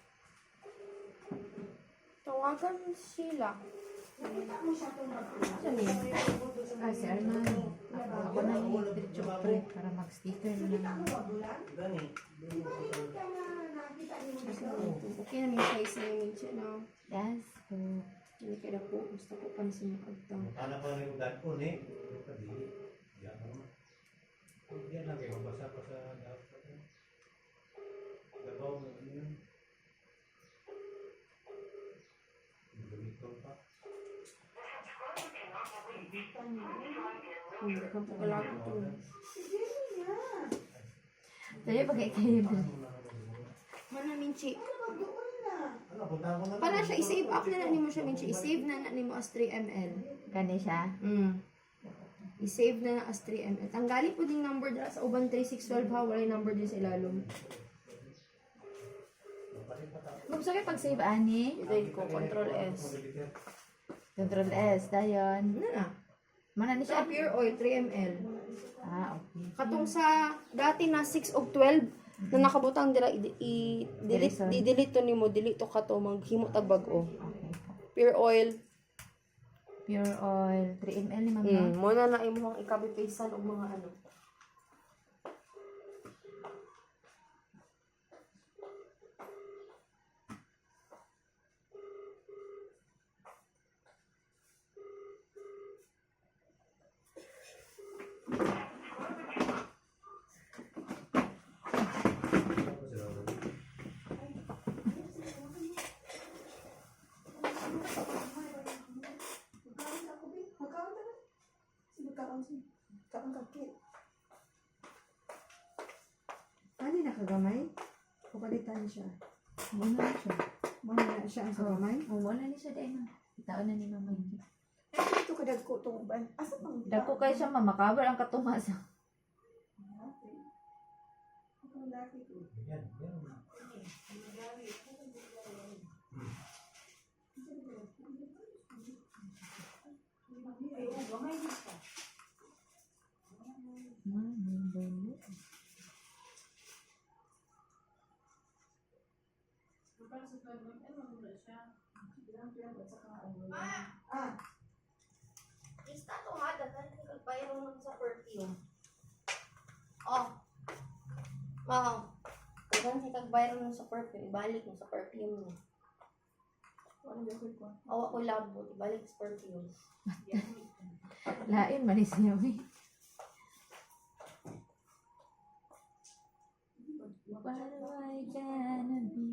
Tawagan mo si Sheila. Nakita mo siya itong Saan eh? Ah, si Armani. Ako na yung picture print para mag-sticker na Nakita lang. mo ba bulan? Gani. Di ba yun ka na nakita niyo dito? Okay na may size na yung siya na. Yes po. Hindi kaya po. Gusto ko pansin makagtang. Mukha pa rin yung dad-on eh. Pagkabili. Yan naman. Yan lang kayo. Mabasa pa sa dapat. Gabaw mo. Ano yun? Gamiton pa. Hindi ka po kalagi ito. Si Jenny nga. Dali pag kayo doon. Mana, Minchi. Ano doon na? Ano, punta ko na lang. Para siya, i-save up na ni mo siya, Minchi. I-save na ni mo as 3ml. Gani siya. I-save na as 3ml. Tanggali po ding number dala sa uban 3612 ha. Wala yung number din sa ilalong. Gusto kayo pag-save ani? Ito ko, Control S. Control S, dayon. Ano na? Mana ni Sa siya? pure oil, 3ml. Ah, okay. Katong sa dati na 6 of 12 na nakabutang dira i-delete to nimo, delete to ka to maghimo tag bag-o. Okay po. Pure oil. Pure oil. 3 ml ni mama. Mo na na imong i-copy paste og mga ano. kaon siya. Kaon kakit. Ano nakagamay? O palitan siya? Muna na siya. Mamaya siya ang sa gamay? Muna ni siya dahil na. Itaon na ni Mama India. Ito kadagko itong uban. Asa pang Dako kayo siya mamakabar ang katumasa. Ang laki ko. Yan, yan. Ah, Ista to ha, daghan kay kagbayro nun sa perfume. Oh. Mao. Daghan kay kagbayro nun sa perfume, ibalik mo sa perfume mo. ano ba ko? Awa ko labot, ibalik sa perfume. Lain manis niya may. What am I gonna be?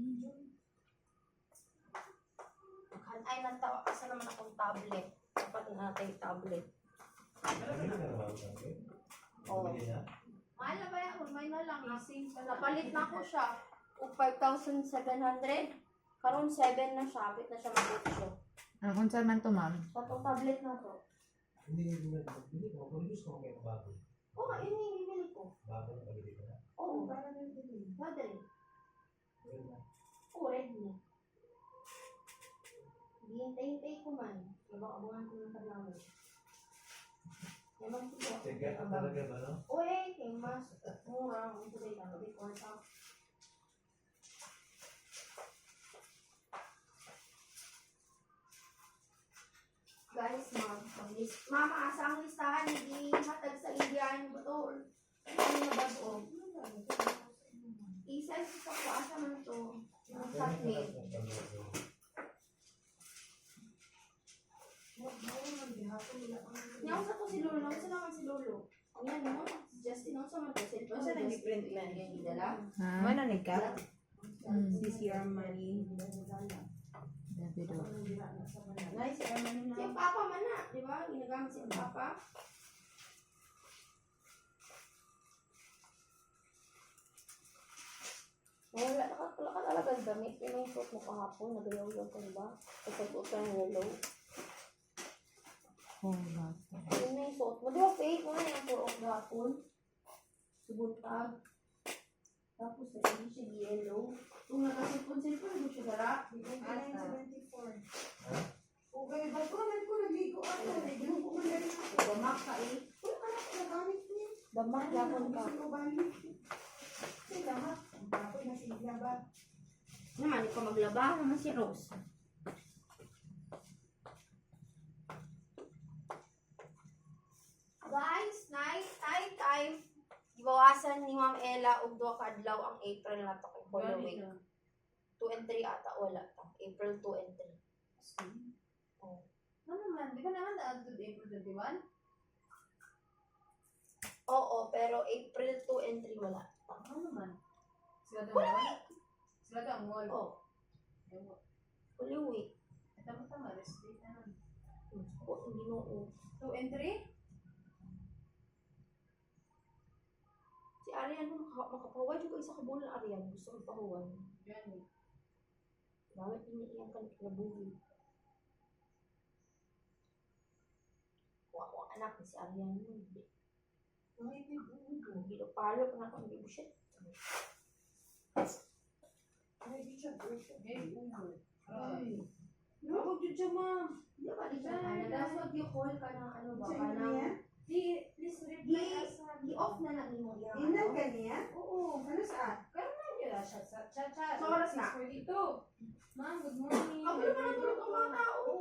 Ay, natawa kasi naman akong tablet. Dapat na natin yung tablet. Oo. Mahal na ba yan? May na lang. Napalit na ko siya. Kung 5,700. Karon 7 na siya. Abit na siya mag-8. Ang unsa man to, ma'am? Sa itong tablet na to. Hindi ko. Produce ko kayo bago. Oo, yun yung bibili ko. Bago na pagili ko na. Oo. Para na din. Madali. Well, na. Oo, Redmi. Hintay-hintay ko man. Abang-abangan ko ng panahon. Yaman ko. Sige, talaga ba, no? Uy, kay mas mura. Ang ito lang. Sabi ko sa guys, mama, asa ang listahan ni hatag sa Indian butol. Ano na ba to? Isa sa asa man to. Yung chocolate. Nyaw sa to si Lolo, nang sa naman si Lolo. Yan mo, si Justin, nang sa man to. Cellphone Sa ni nang Justin. print man. Yan, dala. Ha? Mana ni ka? Mm. CCR money. Dabido. Nice, money Si na. Papa man na, di ba? Ginagamit si Papa. Wala ka talagang damit. Yun yung suot mo kahapon. Nagayaw-yaw ka ba? Kasi suot ka ng yellow. Oh, bata. Yun na yung suot mo. Di ba fake? Wala yung suot kahapon. Subuntag. Tapos hindi siya yellow. Kung nakasilpon-silpon, hindi siya dara. Ano 74? Okay, bago naman ko nagligo ako. Nagligo ko man rin ako. Damak ka eh. Wala ka na nagamit ko yun. Damak yapon ka. Gusto ko balik. Kasi lahat. Ang tapos na sigla ba? Naman, ikaw maglaba naman si Rose. Guys, night time. Ibawasan ni Ma'am Ella og duha ka adlaw ang April na to kay following. 2 and 3 ata wala ta. April 2 and 3. Ano naman? Di ba naman na April 21? Oo, pero April 2 and 3 wala. Ano naman? Sila daw mall? Sila daw mall? Oo, Holy Week. Tama-tama, rest day na nun. Hindi noo. 2 and 3? Si Arian makapahuwan yung isa ka bulan Arian. Gusto kong pahuwan. Yan eh. Bakit iniiyak ka na buwi? Kuha ko ang anak ni si Arian mo. Ay, may bugo. Hindi daw palo ka na kung hindi bullshit. Ay, di siya bugo. Hey, ugo. Ay. Ako dyan siya, ma'am. Hindi ba di siya kaya? Tapos mag-call ka ng ano ba? Sa Ka inyo ng... niya? Please reply us. I-off na lang mo yung Inan ano. ka niya? Oo. Ano saan? Yun na siya. Chat. So, oras na? 6:42. Ma'am, good morning. Ako naman ang tulog ng mga tao.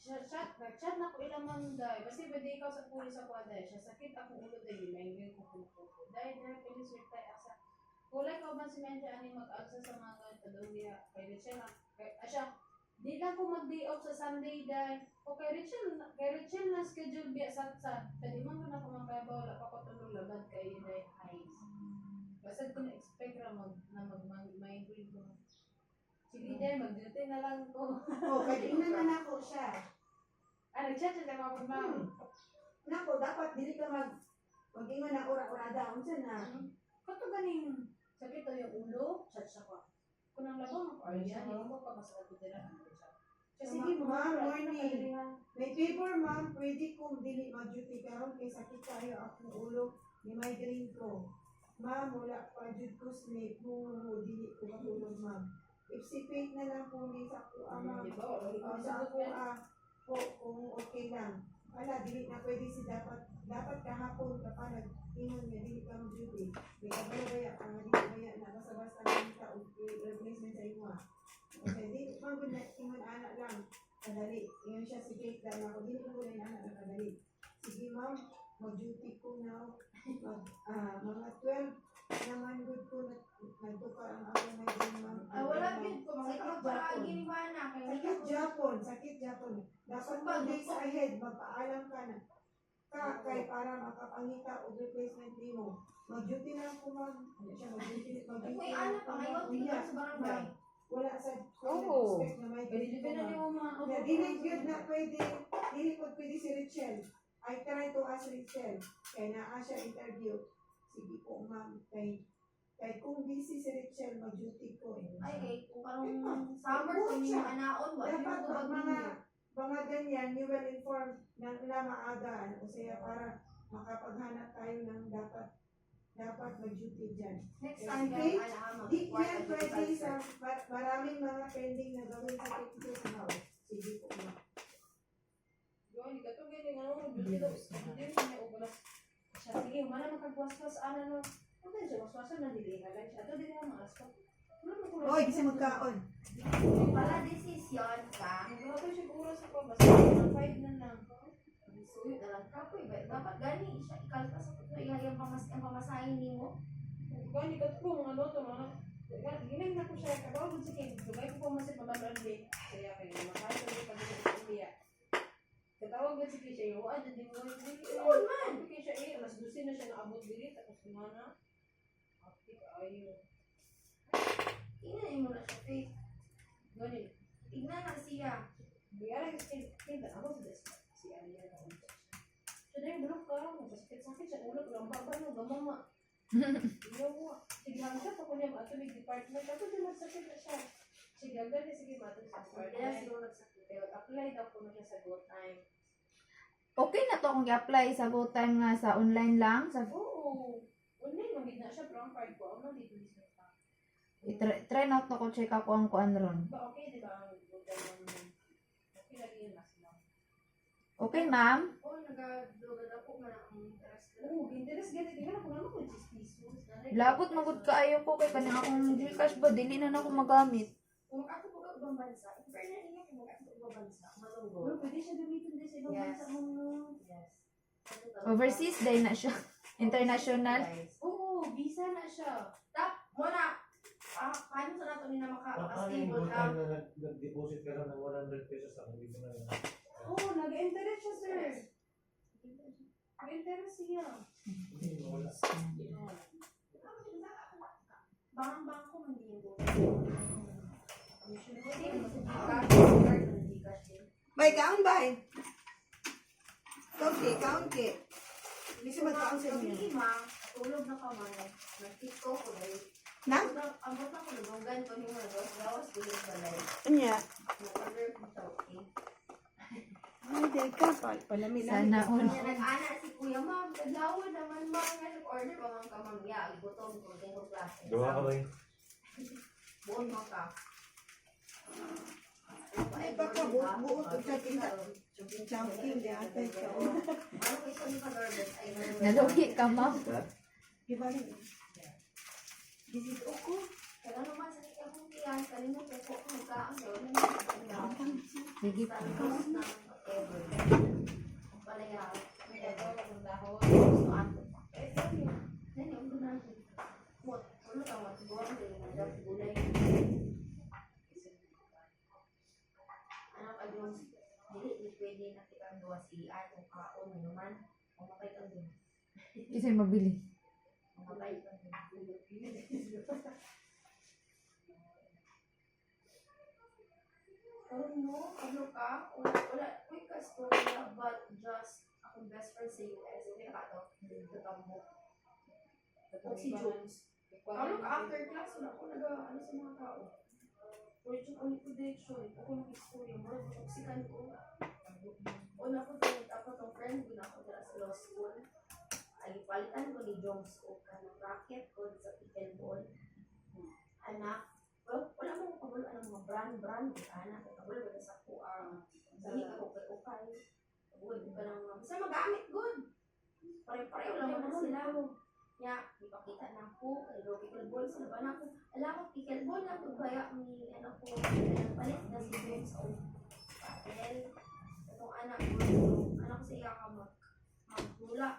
Nag-chat na ko ilang manday. Kasi pwede ikaw sa pulis ako aday. Siya sakit akong ulo dahil may ngayon ko kumukupo. Dahil please reply asa. Kulay ko ba si Menja ani mag-agsa sa mga ganito doon niya. Kay Rachel na. Asya, di lang ko mag-day off sa Sunday dahil. O kay Rachel na schedule biya sa. Pwede man ko na kumakabaw. Wala pa ko tulong labad kay dahil highs. Basta ko na-expect mag-migrate ko. Sige dahil mag-duty na lang ko. Oh, pwede na ako siya. Nag-chat siya mga ma'am. nako dapat dili ka mag-ingon na ura-urada unsa na. Kato ganing sakit to yung ulo, chat ko. Kung ang labang or yan, yung mo pa masakit ko dira. Kasi sige, Ma'am, morning. May paper ma'am, pwede kong dili mag-duty karon kay sakit kayo akong ulo ni migraine ko. Ma'am, wala pa jud ko sleep, puro dili ko matulog ma'am. Ipsipate na lang po ni sa ko ma'am. Di ba? Sa ako po kung okay lang. Wala, dili na pwede si dapat kahapon ka pa nag-ingon nga dili ka mag-duty. May kabaya ka nga dili kaya na basta-basta lang ka o replacement sa imo. Okay, di man gud na ingon ana lang. Kadali. Ingon siya si Kate lang ako. Dili ko na ana na kadali. Sige ma'am, mag-duty ko now. Mga 12 naman gud ko nagtukar ang ako migraine ma'am. Wala gid ko mga kapag-agi ni mana kay Sakit Japon. Dapat 2 days ahead, magpaalam ka na. Kay para makapangita o replacement nimo. Mag-duty na ako ma'am. Ano siya mag-duty Uy, anak pa ngayon, tingnan sa barangay. wala sa Oo. expect na may Pwede din na yung mga na dili gyud na pwede si Richelle. I try to ask Richelle kay naa siya interview. Sige po ma'am kay kung busy si Richelle mag-duty ko Ay, kung karong summer kung yung anaon, wala dapat mo pag ba mga ganyan you will inform na maaga o siya para makapaghanap tayo ng dapat mag-duty dyan. Next time Okay. yung anak Di yan pwede sa maraming mga pending na gawin sa Texas House. Sige po ma'am. Yun, ikaw galing ano, dito din niya ubulas. Siya sige, mana makagwaswas ana no. Okay, siya waswasan na dili na siya. Ato dili ang asko. Oy, kasi magkaon. Wala desisyon ka. Grabe siguro sa ko basta 5 na lang. Suyo na lang ka po. Dapat gani siya ikaltas sa kuto yung pamasahin nimo. Gani kat ko ano to mga gining na ko siya kabaw gud sige. Dugay ko pa masit mabalandi. Kaya kay makaya ko pa dito niya. Katawag gud sige siya, wa jud din mo dili. Oo man. Kaya siya alas 12 na siya naabot diri tapos kumana. Akit ayo. Tingnan mo na siya, Faith. Gani. Tingnan na siya. Biyara yung kinta ako sa desk. Si Alia na ako. Siya na yung bulok ka. Masakit-sakit siya. Ulo ko lang baba no. Gamama. Iyaw mo. Sige lang siya. Ako niya matulog department. Ako din magsakit na siya. Sige agad niya. Sige matulog sa Kaya department. siguro nagsakit. Pero apply daw ko na siya sa go time. Okay na to kung i-apply sa go time nga sa online lang. Sa Oo. Online magid na siya. Pero ang card ko. Ano dito mismo pa. try na to ko check ako ang kuan ron. Ba okay di ba? Ang go time naman. Okay lagi yun mas lang. Okay, ma'am? Oo, nag-dugad ako man ang interest. Oo. Interest ganit. Tingnan ako naman ko 6 pesos. Labot magud kaayo ko kay kanang akong Gcash ba dili na nako magamit. Kung ako po ka ibang bansa, in fairness niya kung ako po ibang bansa, malunggo. Pero pwede siya gamitin din sa ibang Yes. bansa mo. Yes. Overseas day na siya. International. Oo, visa na siya. Muna, paano sa nato ni na Paano yung maka-stable good ka? time na nag-deposit ka lang ng 100 pesos ako dito na yun? Oo, nag-interest siya, sir. Nag-interest siya. Hindi, wala. Bang-bang ko man din yung Gcash. May kaon ba eh? Kaon ke. Bisa magkaon sa inyo. Tulog na ka man. Nag-tiktok ko dahil. Na? Ambot na ko lugan ko yung mga gawas tulog balay. Anya? Nag-order ko sa okay. Ay, day ka. Palami lang. Sana all. Kaya nag-ana si Kuya, ma'am, kadlawad naman ma'am nga nag-order pa mga kamangya. Gutom ko din ko klase. Gawa ka ba yun? Buon mo ka. Ay, baka buot o sa tinta. Chowking, di ate. Ano kayo ni ka-order? Nalugi ka, ma'am. Iba rin. Visit ako. Kaya naman sa ikakong tiyan, kanina po ko magkaan doon. Ang Sige. Tapos na whatever. Ang palaya. May dalawa ng dahon. Gusto ato. Eh, sorry. Yan yung gunan. What? Ano ka? What? Buwan din. Nagdap gulay. Anak ka doon. Dili pwede na kitang gawa si Ato kaon. Naman. Umatay ka doon. Kasi mabili. Umatay ka doon. Ano ka? Wala. Quick ka story but just akong best friend sa US. Hindi ka to. Katambo. O si Jones. Ano ka after class, wala ko nag-ano sa mga tao. Project on liquidation. Ako ng history. Mura ko toxican ko. O na ko tapos ng friend ko na ako dala sa law school. Ay, palitan ko ni Jones o kanang racket ko sa pickleball. Anak, well, wala mo kabulo ang mga brand. Anak, kabulo ba sa ko dili ako kay okay. Kabulo ko ng mga, basta magamit, good. Pare-pareho lang naman sila. Nya, ipakita na ko, kay pickleball, sila ba na ko, alam ko, pickleball na ko, kaya ni, ano ko, palit na si Jones o patel. Itong anak ko sa iya ka magdula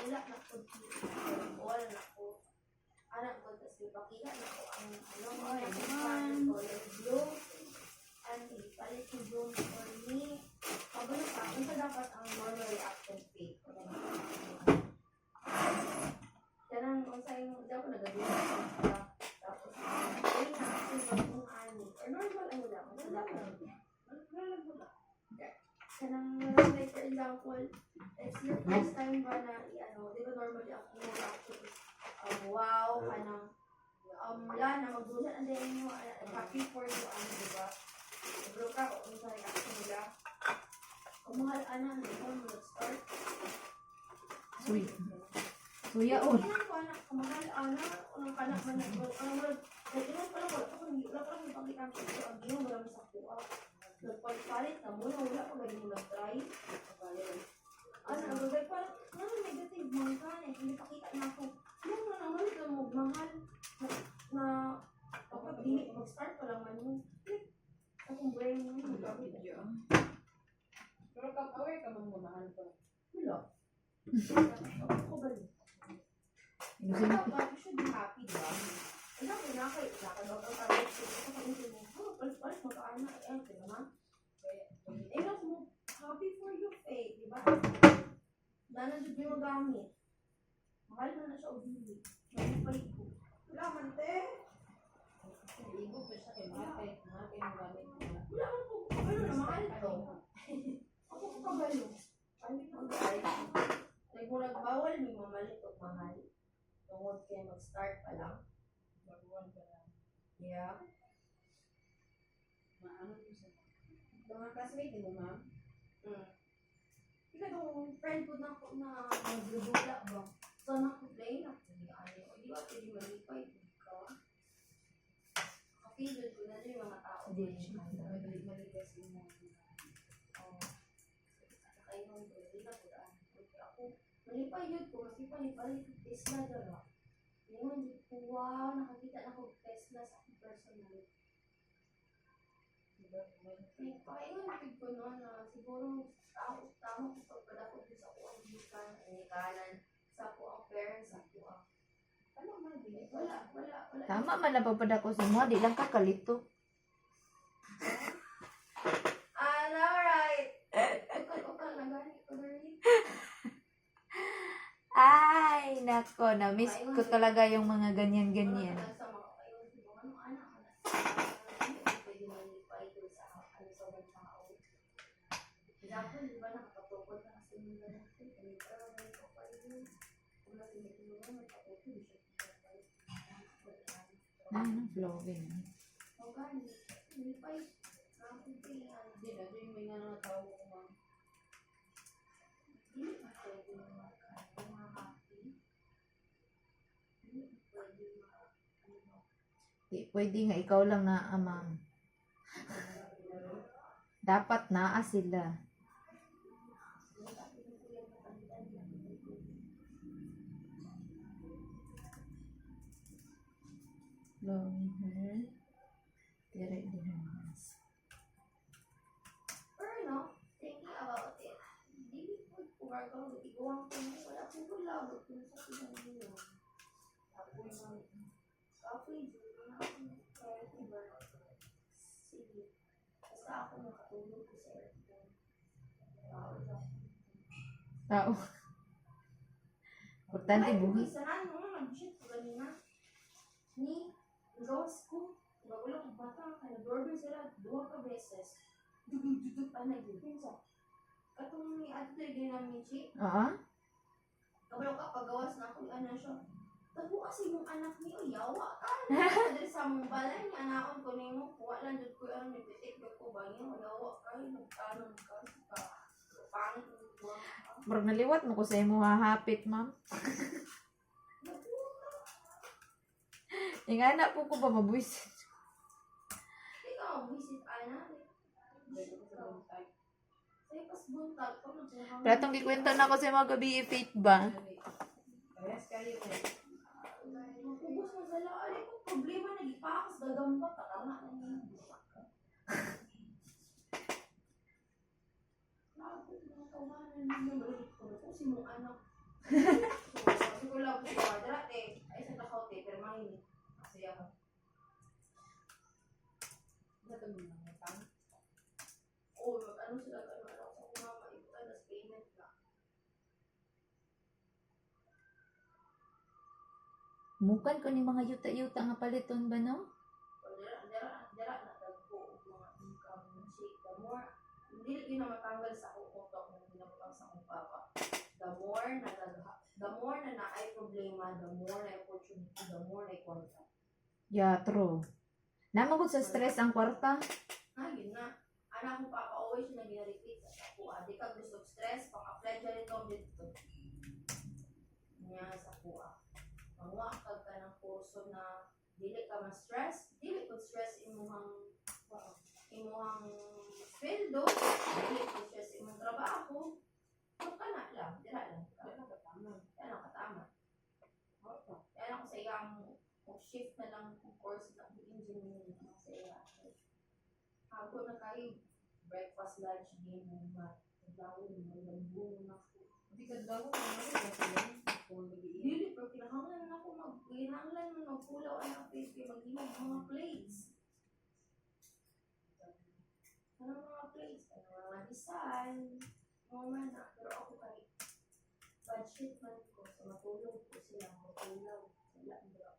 na ko, pickleball na ko. Anak ko, tapos ipakita na ko ang blue, and ipalit si Jones for me. Kabalo pa, kung sa dapat ang normal reaction rate. Kanang kung sa yung daw ko nagagawa tapos ay na kasi bagong ani or normal ano lang sa dapat kanang like for example it's your first time ba na ano di ba normally ang reaction is wow kanang wala na magdulan and then mo happy for you ano di ba bro ka kung sa reaction nila kung mahal ana di ba mag-start Sweet. Kuya, oh. Kailan ko anak, kamahal anak, unang kanak man ang wala, kailan pa lang wala pa kung wala pa lang ipakita ko ito, ang ginawa wala sa kuha. Nagpalit na muna, wala pa galing mo nag-try. Ano, nagagay parang, negative man ka, hindi pakita na ako. Ano na naman ito mo, mahal, na, kapag dili, mag-start pa lang man mo. Akong brain mo, magkabit. Pero aware ka man mo mahal ko. Wala. Ako ba yun? Gusto But you should be happy, diba? Alam ko na kayo, nakagawa ka tayo. Kasi hindi mo, palit-palit magkaanak. Eh, okay naman. Eh, lang mo, happy for you, Faye, diba? Nanandun yung magamit. Mahal na siya o bili. Nagpapay ko. Wala man, te. Ibo pa siya kay mga gamit. Wala mo po, ano na, mahal to. Ako ko kabalo. Hindi ko mag-ayos. Kung nagbawal, may mamalit o mahal. Tungod kayo mag-start pa lang. Baguhan ka na. Yeah. Maano mo sa mga classmate mo, ma'am? Ika itong friend ko na ako na nagdudula ba? So, na-complain ako. Hindi ba pwede malipay? Kapilod ko na yung mga tao. Maligas mo. Kayo nung pwede na ko daan. Ako, malipay yun ko. Kasi palipay Tesla doon. Ngayon, wow, nakakita na ko Tesla sa aking personal. Pakailan pig ko no na siguro tamo ko pagpada ko sa ako ang gikan kanan sa ako ang parents ako ang ano man din wala Tama man na pagpada ko sa mo, di lang ka kalito. right ukal na gani ko rin Ay, nako, na-miss ko talaga yung mga ganyan-ganyan. sa mga kayo ano anak pwede malipay doon sa ano sa mga tao example di ba nakakapropon na kasi nila natin kami para may kapal yun kung natin matulungan magpapropon siya Ano, flowing. Organic. Hindi pa yung Hindi na, yung may nga tao ko, ma'am. hindi pa pwede mga happy. Hindi pa pwede Di pwede nga ikaw lang na amang. Dapat naa sila. Flowing hair. Dire din ang mask. Pero no, thinking about it, hindi po kuwar ko, iguang ko na wala po ko labot kung sa pinangyayari. Tapos, kapoy, na ako kaya iba. Sige. Basta ako nakatulog ko sa aircon. Tao. Importante buhi. Saan mo nag-shit ko kanina? Ni, gawas ko. Bagulang bata, kaya doorbell sila 2 ka beses. Dudududud pa na yun. Pinsa. Katong ni ato din namin si. Oo. Kabalo ka pagawas na ako ano siya. Tabo kasi mong anak niyo yawa ka. Dali sa mong balay ni anakon ko nimo kuha lang jud ko ano nipitik ko ba niya yawa ka nagtanon ka sa pangit mo. Murag naliwat mo ko sa imo hahapit, ma'am. Yung anak po ko ba mabuisit? Ikaw visit ana. Say pas buntag ko na siya. Pero itong gikwento na ko sa mga gabi faith ba? Parehas kayo eh. Ubus na sala ay ko problema nagipakas gagamba ka tama na niya. Lagot mga tawanan niya malit ko na si mong anak. So, ko lang po kwadra ay sa takaw pero mahin. Kasi ako. Natulog na nga pang. Oh, ano sila ano sa mama ibutan as payment na. Mukan ko ni mga yuta-yuta nga paliton ba, no? Dara na dagko mga income na si the more dili yun na matanggal sa akong utok na pinaputang sa akong papa. The more na naay problema, the more na opportunity, the more na kwarta. Yeah, true. Namagod sa stress ang kwarta. Yun na. Anak ko papa always na gina-repeat sa kuha. Di ka gusto stress, pang-apply dyan ito dito. Niya sa kuha. Manguakag ka ng kurso na dili ka ma-stress, dili ko stress imuhang sweldo, dili ko stress imong trabaho. So ka na lang, dira lang. Yan ang katama. Yan ako sa iyang shift na lang kung course na engineering sa iya. Ako na kayo, breakfast, lunch, dinner, mat, dawin, magandang na ako. Hindi ka daw kung ano ba kung nag-iinit. Dili, pero kinahanglan ako kinahanglan mo magpulaw ang face kaya mag-inog mga plates. Ano mga plates? Ano mga design? Mga mana. Pero ako kay budget man ko. So matulog ko sila. Matulaw. Wala bro.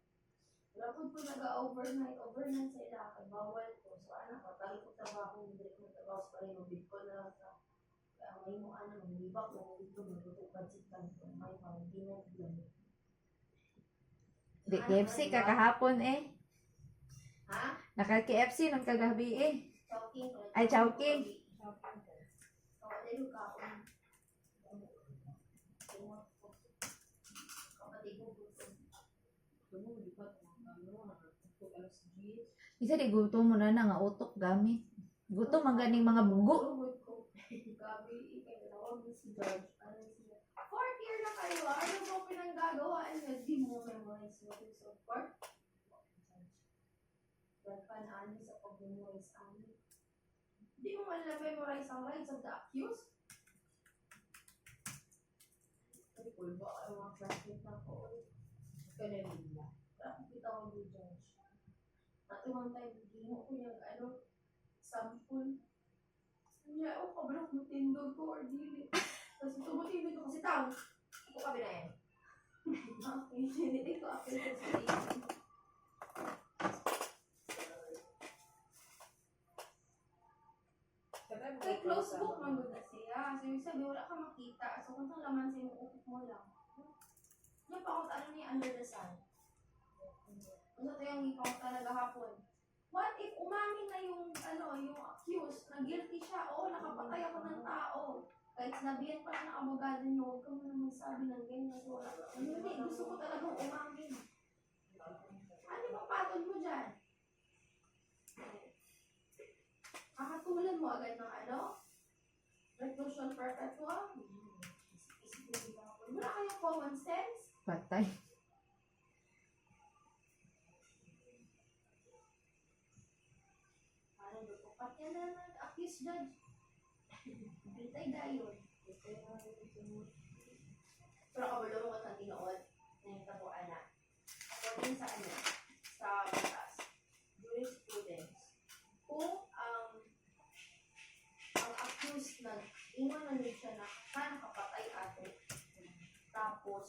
Wala po nag-overnight. Overnight sa ila. Kay bawal ko. So anak ko, tali ko trabaho. Hindi ko trabaho sa parin. Mabid ko na sa kaya may mo ano, maglibak lang dito. Magluto budget lang. May mga dinner lang. Di KFC kakahapon eh. Ha? Naka-KFC nung kagabi eh. Chowking. Ay, Chowking. Kapatid ko ako. Kapatid ko gusto. Lipat ano, nakatutok alas 10. Isa di gutom mo na nga utok gamit. Gutom ang ganing mga bugo. Gabi, ikinawag si George. Ano siya? Fourth year na kayo. Ano mo pinanggagawaan niyo? Di mo memorize mo. So, fourth? Nagpanaan sa pag-memorize amin. Di mo man lang memorize ang rights of the accused? Ay, pulbo ang mga classmate na ko. Kanina. Bakit kita ko ni George? At one time, gino ko yung sample. Kanya ako, kabalok mo tindog ko or dili. Tapos ito mo tindog ko kasi tao. Ako kabi na yan. Okay, hindi ko ako sa station. Kay close book man gud na siya. So, yung sabi, wala ka makita. So, kung saan laman sa yung upok mo lang. Yung pakot ano niya under the sun. Kung sa ito yung ipakot talaga hapon. What if umamin na yung yung accused na guilty siya? Oo, nakapatay ako ng tao. Kahit sinabihan pa ng abogado niyo, huwag ka mo na magsabi ng ganyan. So, hindi, gusto ko talagang umamin. Ano bang patod mo dyan? Kakatulan mo agad ng reclusion perpetua? Isipin mo ako. Wala kayong common sense? Patay. Ano ba po? Pati na nag-accuse judge. Bitay dayon. Pero kabalo mo sa tinood na yung tabuan na. According sa sa batas, jurisprudence, kung ang accused na ingon na siya na nakapatay ato, tapos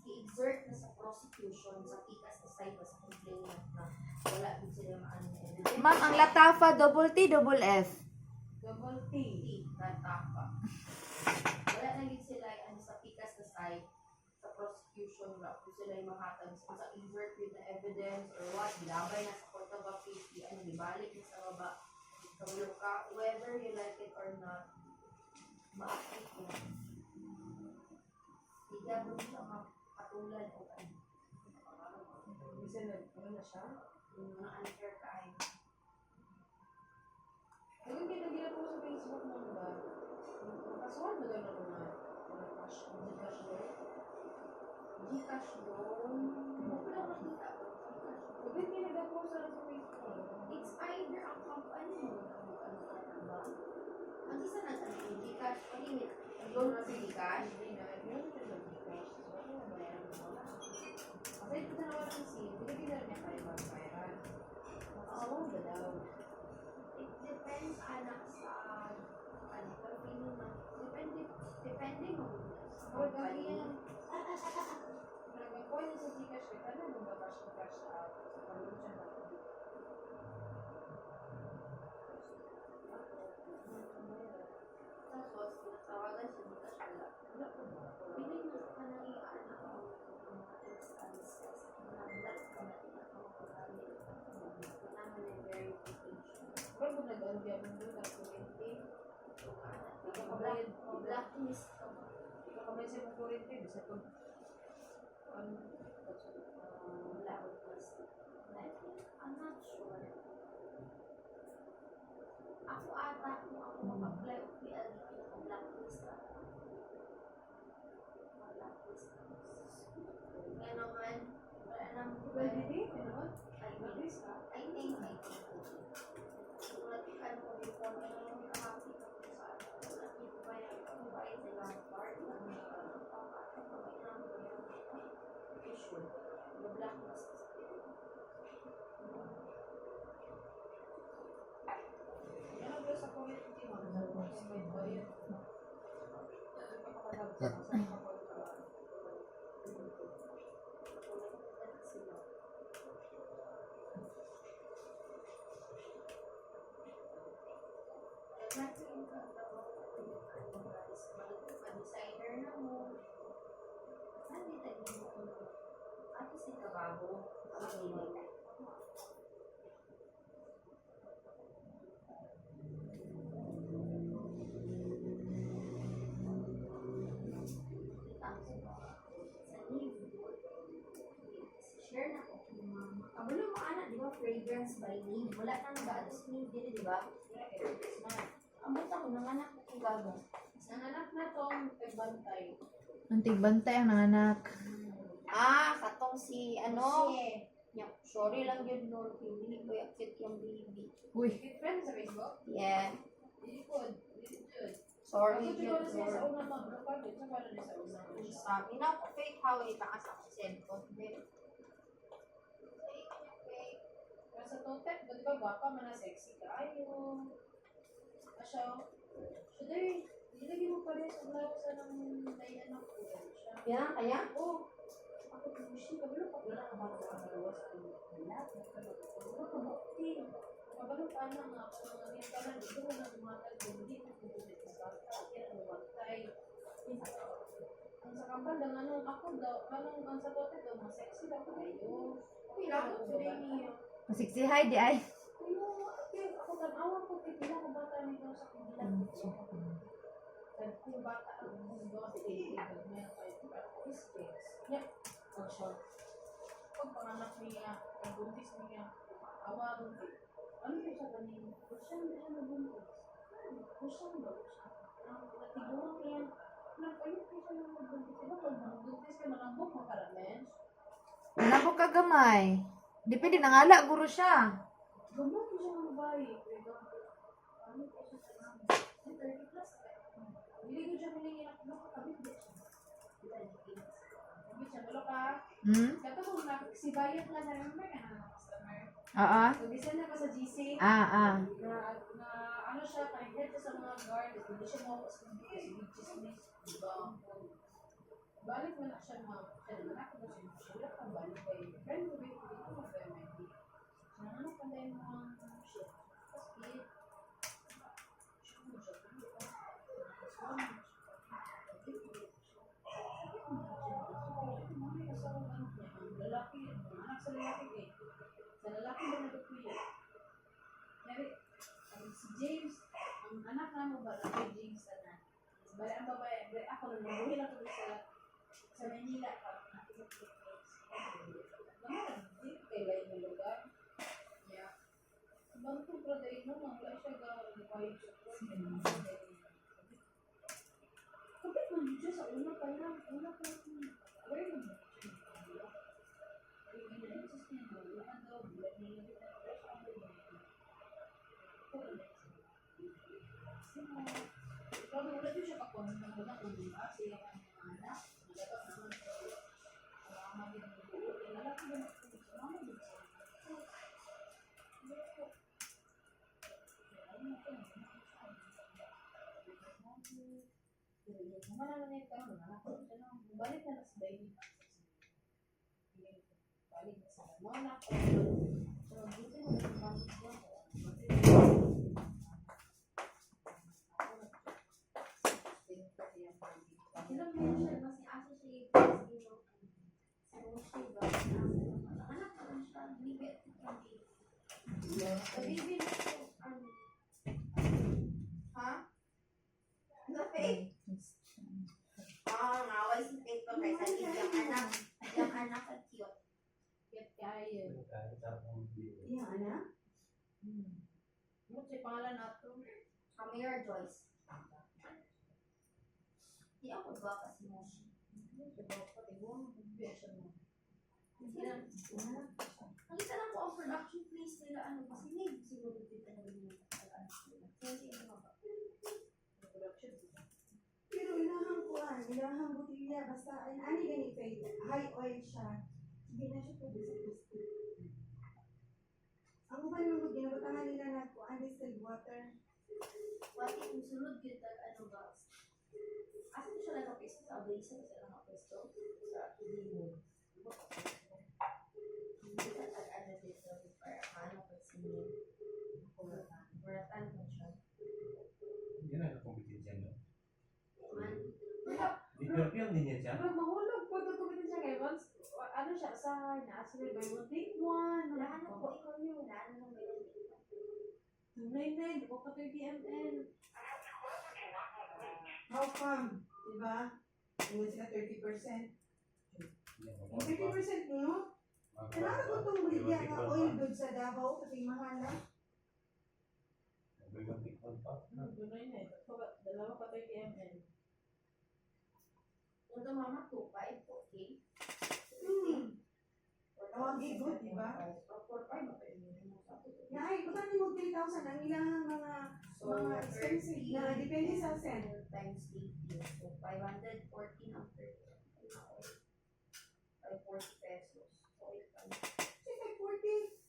i-exert na sa prosecution sa pikas na side sa complainant na wala din sila maano na evidence. Ma'am, ang latafa double T double F. Double T, tatapa. Wala na yun sila ano, sa pikas na side sa prosecution, wala po sila yung mahatag sa invert with the evidence or what, bilabay na sa court of appeals, ano, ibalik na sa baba. So, whether you like it or not, ma-appeal ko. Hindi ako siya makatulad o ano. Kasi ano na siya? Mga unfair kain. Ayun, ginagila po sa Facebook mo ba? Kasuhan ba daw na mga cash? Gcash doon? Gcash loan, hindi ko lang nakita ko. Bakit ginagila po sa Facebook mo? It's either ang company mo, ano ba? Ang isa na sa Gcash, palimit. Loan na sa Gcash. Hindi na, meron siya sa Gcash. So, ano na bayaran mo wala? Kasi ito na naman ang SIM, binibigyan niya kayo magbayaran. Nakakawan ba daw? It depends anak sa ano, pero feeling na, depende mo sa Or gawin company. yan. Parang mag-point sa Gcash, kaya paano mo ba cash out? So, paano siya na? Tapos, natawagan siya dito siya lang. Pinig mo sa kanang iaan ako ang mga instances na black ka na tinatawag ko namin yung verification. Pero kung nag-albiya mo doon, nag-kurinti, Blacklist ka ba? kamay sa mga kurinti, bisa pag ano, Blacklist. I'm not sure. Ako ata, kung ako mag-apply o PLDT, ako blacklist ka. Blacklist ka. Kaya naman, alam ko ba, well, hindi, ano? I think, ano ko before, nakakita ko sa nakita ba yung pagbabayad sa last part, issue, the blacklist. Ano ba sa kurinti mo? May bayad. Designer na mo. Nandito din mo. At least yung trabaho. Share na ko. Kabalo mo anak, di ba? Fragrance by name. Wala nang ba-alas name din, di ba? Amot ako, nanganak ko kung gagawin. Nanganak na tong pagbantay. Ang tigbantay ang nanganak. Katong si, ano? Yeah, sorry lang yun, Lord. Hindi ko yakit yung baby. Uy, With friends sa Facebook? Yeah. Hindi po. Hindi po. Sorry Ako yun, siguro siya sa Lord. unang mag-record. Sa wala niya sa unang. Sabi na ko, fake how itaas ako cellphone. Pero sa totek, di ba guwapa man na sexy ka? Ayaw. Asya. Today, nilagay mo pa rin sa blouse ng anak ko. Siya. Yan, kaya? Oh, ako tumushin. Kabalo pa pala ang bata ang dalawa sa lahat. Kabalo ka ba? Kabalo pa na nga ako ng mga pala. Dito ko na tumatag. Hindi ko pupulit sa bata. Kaya ang wantay. Ang sa kampal, anong ako daw, ang sa totek daw, mga sexy daw ko ngayon. Kailangan ko rin niya. masiksihay di ay. Ako tanawa ko, pipila ko bata nito sa kibilang. Kung bata ang mundo, tinigil niya kayo. Pero is this? Yeah. Ang short. Pag panganak niya, ang buntis niya, awa buntis. Ano yung siya kanina? Kusyan ba siya nabuntis? Kusyan ba siya? Natiguan niya. Nagpayot niya siya ng nabuntis. Diba pag nabuntis ka, manambok mo para mens? Wala ko kagamay. Depende nangala guro siya. Gamot siya ng babae. Ano po siya sa namin? 30 plus ka. Hindi ko siya humingi ng kabit siya. Kabit siya. Wala ka. Hmm? Kato kung si Bayat na remember ka na ng customer. Oo. So, bisan na ka sa GC. Ah. Na ano siya, connected siya sa mga guard. Hindi siya mawak sa mga chismis. Diba? Balik mo na siya mga kailangan ko siya. Wala kang balik kay friend ko dito. Dito mo ba may di? Ano pa dahil mga shit. Kasi sa lalaki eh. Sa lalaki ba nagkukuya? Kaya, si James, ang anak na mo ba, kay James na. Bali ang babae, bali ako na nabuhi lang ko sa Manila pa. Naman, hindi kailan yung lugar. Yeah. Bantong brother, no, wala siya gawin sa kapit man dito sa una pa lang. Una pa lang. Where mo ba? Ay, ina-insist niya na. Wala daw. Wala niya na. Ikaw na wala siya kakuha ng mga uliba. Siya ka ng mga anak. Malabak naman sa mga ginagawa. Lalaki ba na sa mga ginagawa? Mana na yung tanong, anak ko siya nang balik na sa baby. Balik na sa mona ko. So, buti mo na pamit ko. Ilang mo siya, kasi aso siya yung anak ko lang siya, libet. Baby na ko, ha? Ano, Faith? Naway si Faith ko kay Salid, yung anak at cute. Cute kayo. Yung anak? Ano siya pangalan nato? Camille Joyce. Di ako ba kasi mo siya? Di ba ako patibuang mag-vision mo? Nakita lang ko ang production place nila, kasi need siguro dito na rin yung kasi ano ba? Production dito. Pero ilahang butilya, basta, ani gani Faith, high oil siya. Hindi na siya publicity. Ang uban mo ginabatangan nila na kuan distilled water. Wati kung sunod yun ano ba? Asa ko siya nakapesto sa Abaysa ko siya nakapesto sa Ilimo. Hindi ka ano dito para ano kasi kuratan ko siya. Yan ang kompetensya no? Man, Di pero din niya siya. Pero mahulog po ito kumitin siya kay once, ano siya, usahay na, actually by one take one. lahat na po ikaw yung lahat ng may Tunay na, di ko pa ito yung PMN. How come? Diba? Ingon sila 30%. Yung 30% niyo, kailangan ko itong buligya nga oil doon sa Davao kasi mahal na. Tunay na, dalawa pa ito yung PMN. Kung ito mama 2.5, okay? Tawagin good, diba? 4.5, mapainunin mo sa ato. Naay, bukan mo 3,000 ang ilang mga expensive na depende sa sen. Times 18. So, 514 ang per 540 pesos. So, it's Sige, 40.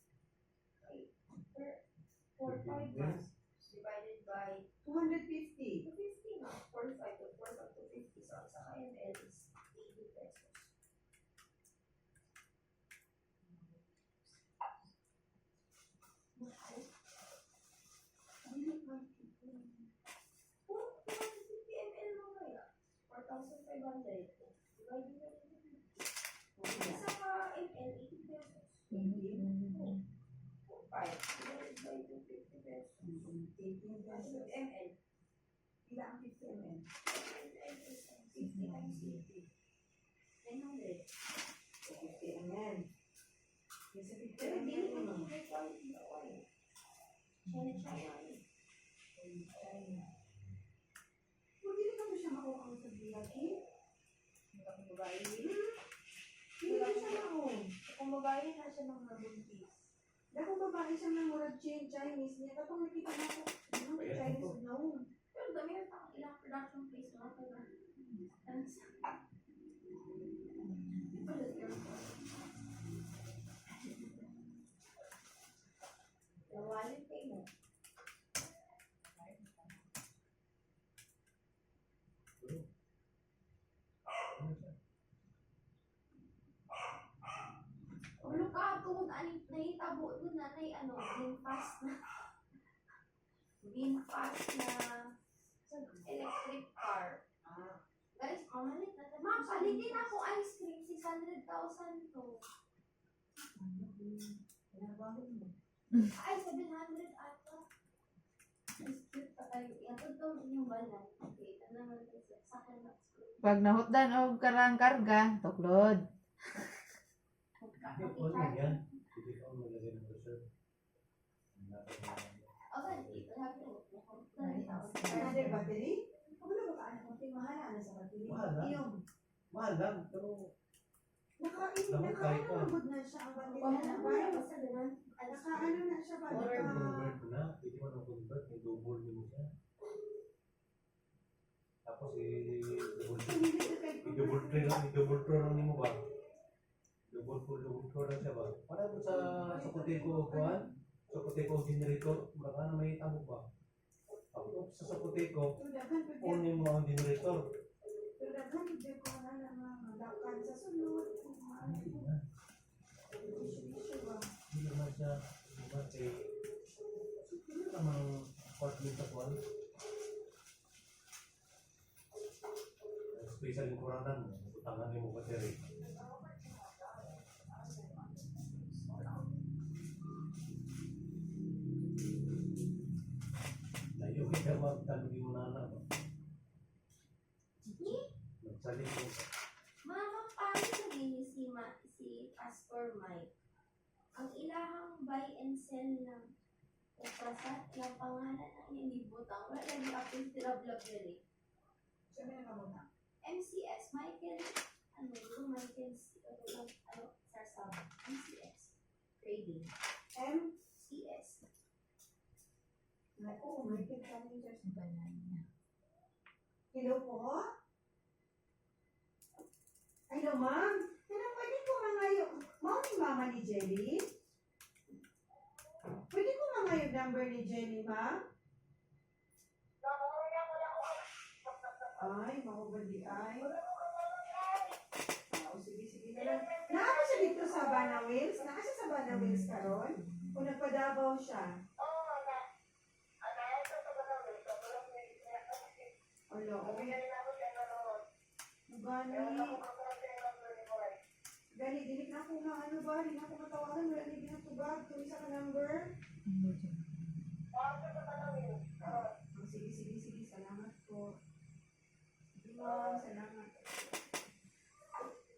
4.5 months divided by 250. 250 na. 45 to 45 to 50. So, ang sa KML is 80 pesos. Kung 50 ml mo kaya, 4,500. Divided by 50. Isa ka ml, 80 pesos. 5 divided by 250 pesos. 18 pesos. ml. Ila ang 50 ml. 50 times 50. 900. 50 ml. Isa 50 Pero ml hindi ko naman. may quality na oil. China. Hindi ka mo siya makuha ang sa bilaki. Kung babae, Hindi ka siya makuha. kung babae na siya mga buntis. Dakong babae siya ng murag Chinese niya. Katong nakita mo ko. Ano Chinese na un. Pero dami na takang ilang production place mga pala. Ano sa? Nawalin kayo mo. Ulo ka, tungod aning nahitabo doon na VinFast na electric car. Guys, pamalit na. Ma'am, palitin ako ice cream, 600,000 to. Ginagawa mo. Ay, 700 ata. Mas cute pa kayo. Ito to yung balan. Okay, ito naman ito sa akin na. Pag nahutdan og karang karga, tuklod. Hindi, kung ano yan. Hindi ka maglagay ng reserve. Okay, ito happy. Another battery? Wala ba ka? Kunting mahal na sa battery. Mahal na? Iyong. Mahal lang, pero Nakaanod na siya ang battery. Nakaano na siya ba? convert na. Pwede mo na convert. May double mo siya. Tapos i-double tray lang mo ba? Double pro lang siya ba? Para mo sa Sokoteko kuhan, Sokoteko generator, baka na may tamo ba? Pag sa Sokoteko, kunin mo ang generator. Hindi naman siya, diba kay, hindi naman apartment sa kuhan. Special yung kuranan mo, utangan mo battery. Layo kita magtanong mo na anak. Magsaling mo. Mama, paano naging si Pastor Mike? Ang ilahang buy and sell ng Uprasat, yung pangalan ng inibutang, wala lagi ako sila vlog MCS, Michael, Michael, Sarsama, MCS, Trading, MCS. Hello po? Hello, ma'am. Pwede ko mangayo. Ma'am, ni mama ni Jelly? Pwede ko mangayo number ni Jelly, ma'am? Ay, mahubali ay. Sige na lang. Naaka siya dito sa Habana Wheels? Naaka siya sa Habana Wheels karon? O nagpadabaw siya? Alo, Gani, dili na ako na ano ba? Dili na ako matawagan. Wala na ginatubag. Kung isa ka number. Sige. Salamat po. Sige, ma'am. Salamat.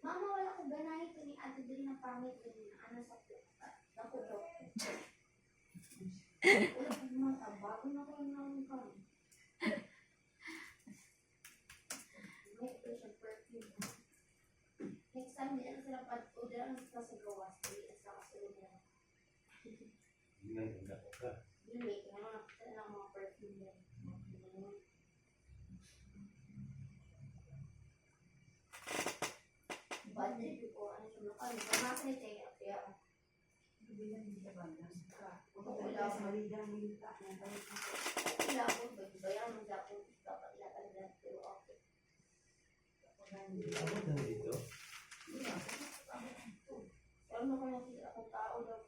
Mama, wala ko ganahin ko ni Ate Dili na pangit din na ano sa nakutok. Wala ko mata, bago na ko yung kami. May ito siya perfume. Next time, di na sila pag-order ang sa gawas. Hindi na sa kasunod na. Hindi na yung dapat ka. Dili, kaya mga mga perfume yan. Budget ko, ano siya mga ano, pamasa ni Taya, kaya ilabot, bayan mo dapon, dapat ilatagan pero okay. Abot na dito. Pero naman yung sila akong tao daw.